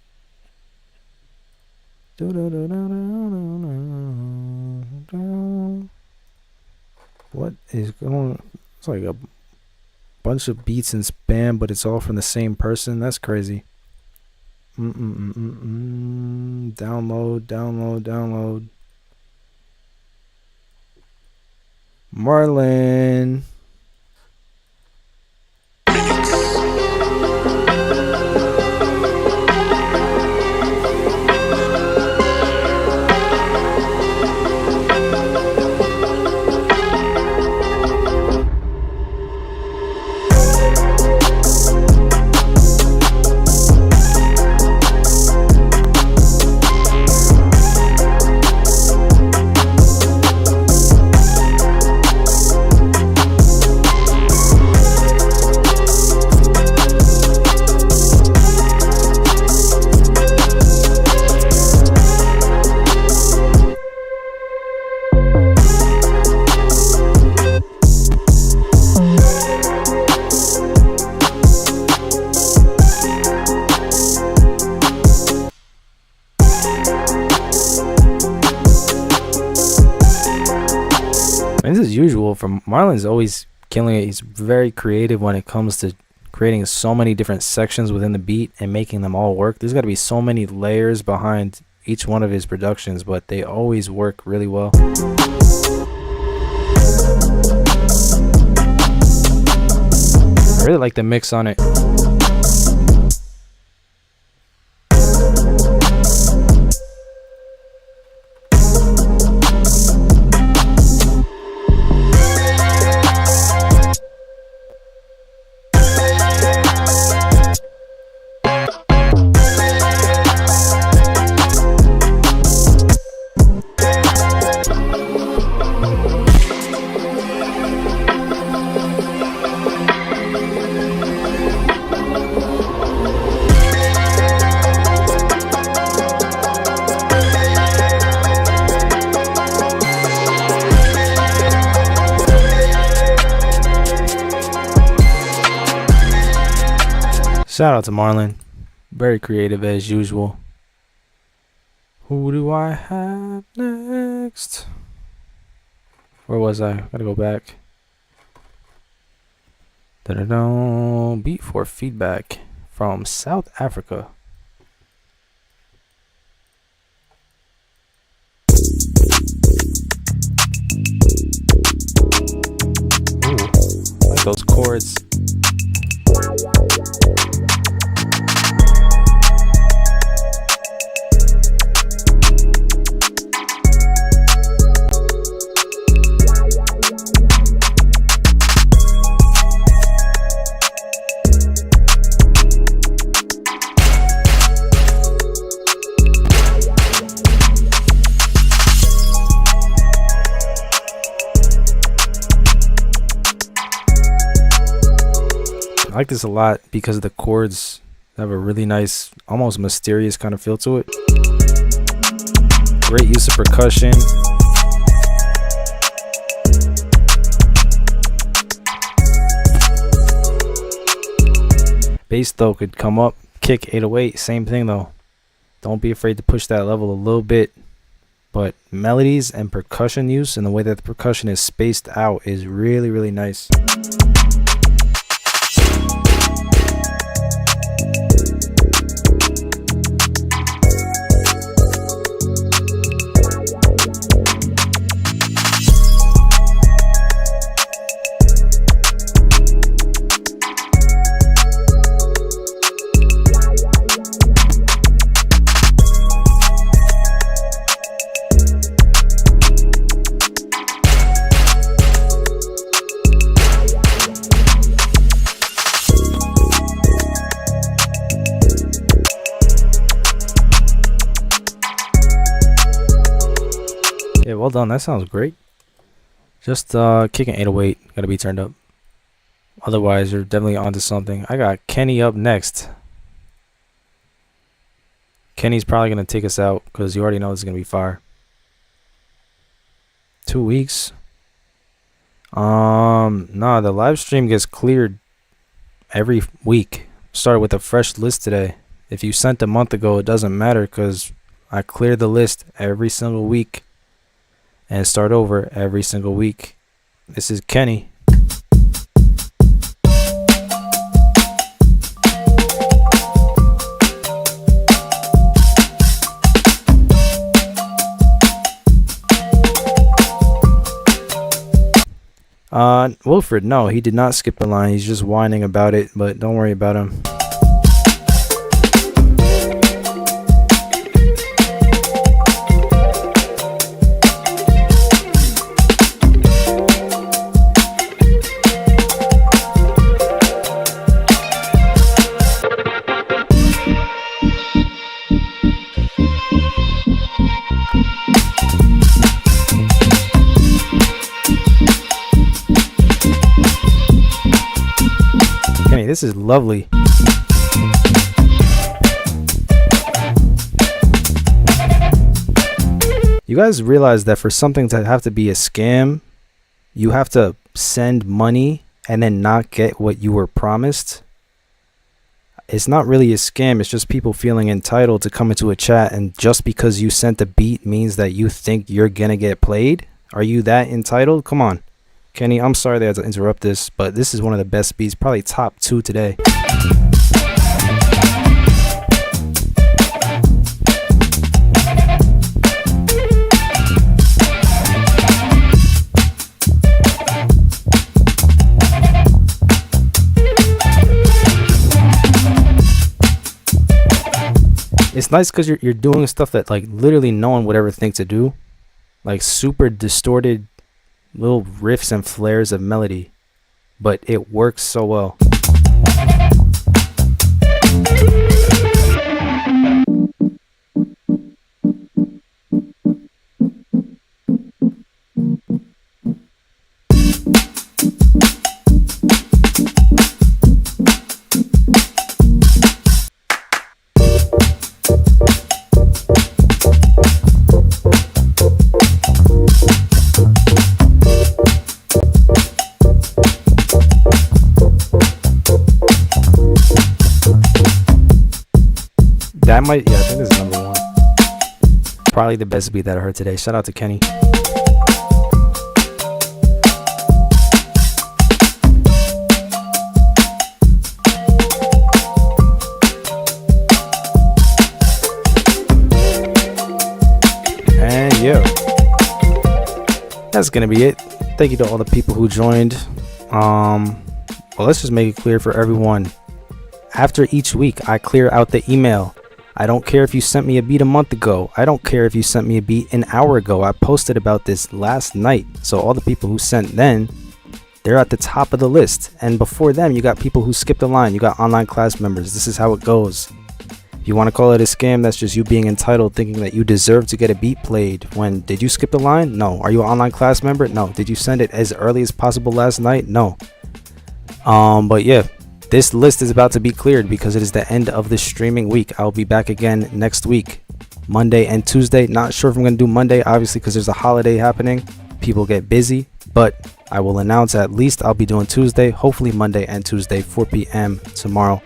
What is going on? It's like a bunch of beats in spam, but it's all from the same person. That's crazy. Download. Marlon. And this is usual from Marlon's, always killing it. He's very creative when it comes to creating so many different sections within the beat and making them all work. There's got to be so many layers behind each one of his productions, but they always work really well. I really like the mix on it. Shout out to Marlon. Very creative as usual. Who do I have next? Where was I? Gotta go back. Da-da-da. Beat for feedback from South Africa. Ooh, I like those chords. I like this a lot because the chords have a really nice, almost mysterious kind of feel to it. Great use of percussion. Bass though could come up, kick 808, same thing though. Don't be afraid to push that level a little bit. But melodies and percussion use and the way that the percussion is spaced out is really, really nice. Yeah, well done. That sounds great. Just kicking 808. Gotta be turned up. Otherwise, you're definitely onto something. I got Kenny up next. Kenny's probably gonna take us out because you already know this is gonna be fire. 2 weeks. Nah, the live stream gets cleared every week. Started with a fresh list today. If you sent a month ago, it doesn't matter because I clear the list every single week and start over every single week. This is Kenny. Wilfred, no, he did not skip a line. He's just whining about it, but don't worry about him. This is lovely. You guys realize that for something to have to be a scam, you have to send money and then not get what you were promised? It's not really a scam. It's just people feeling entitled to come into a chat, and just because you sent a beat means that you think you're gonna get played? Are you that entitled? Come on. Kenny, I'm sorry that I had to interrupt this, but this is one of the best beats, probably top 2 today. It's nice because you're doing stuff that like literally no one would ever think to do, like super distorted little riffs and flares of melody, but it works so well. I think this is number 1. Probably the best beat that I heard today. Shout out to Kenny. And yo, that's gonna be it. Thank you to all the people who joined. Well, let's just make it clear for everyone. After each week, I clear out the email. I don't care if you sent me a beat a month ago. I don't care if you sent me a beat an hour ago. I posted about this last night. So all the people who sent then, they're at the top of the list. And before them, you got people who skipped the line. You got online class members. This is how it goes. If you want to call it a scam, that's just you being entitled, thinking that you deserve to get a beat played. When did you skip the line? No. Are you an online class member? No. Did you send it as early as possible last night? No. But yeah. This list is about to be cleared because it is the end of the streaming week. I'll be back again next week, Monday and Tuesday. Not sure if I'm going to do Monday, obviously, because there's a holiday happening. People get busy, but I will announce at least I'll be doing Tuesday, hopefully Monday and Tuesday, 4 p.m. tomorrow.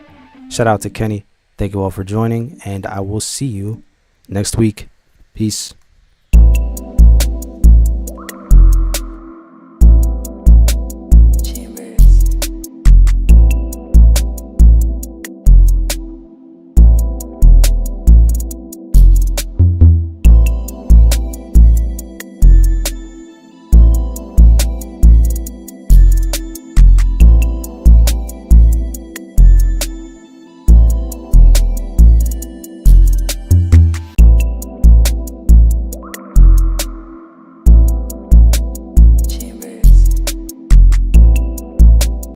Shout out to Kenny. Thank you all for joining, and I will see you next week. Peace.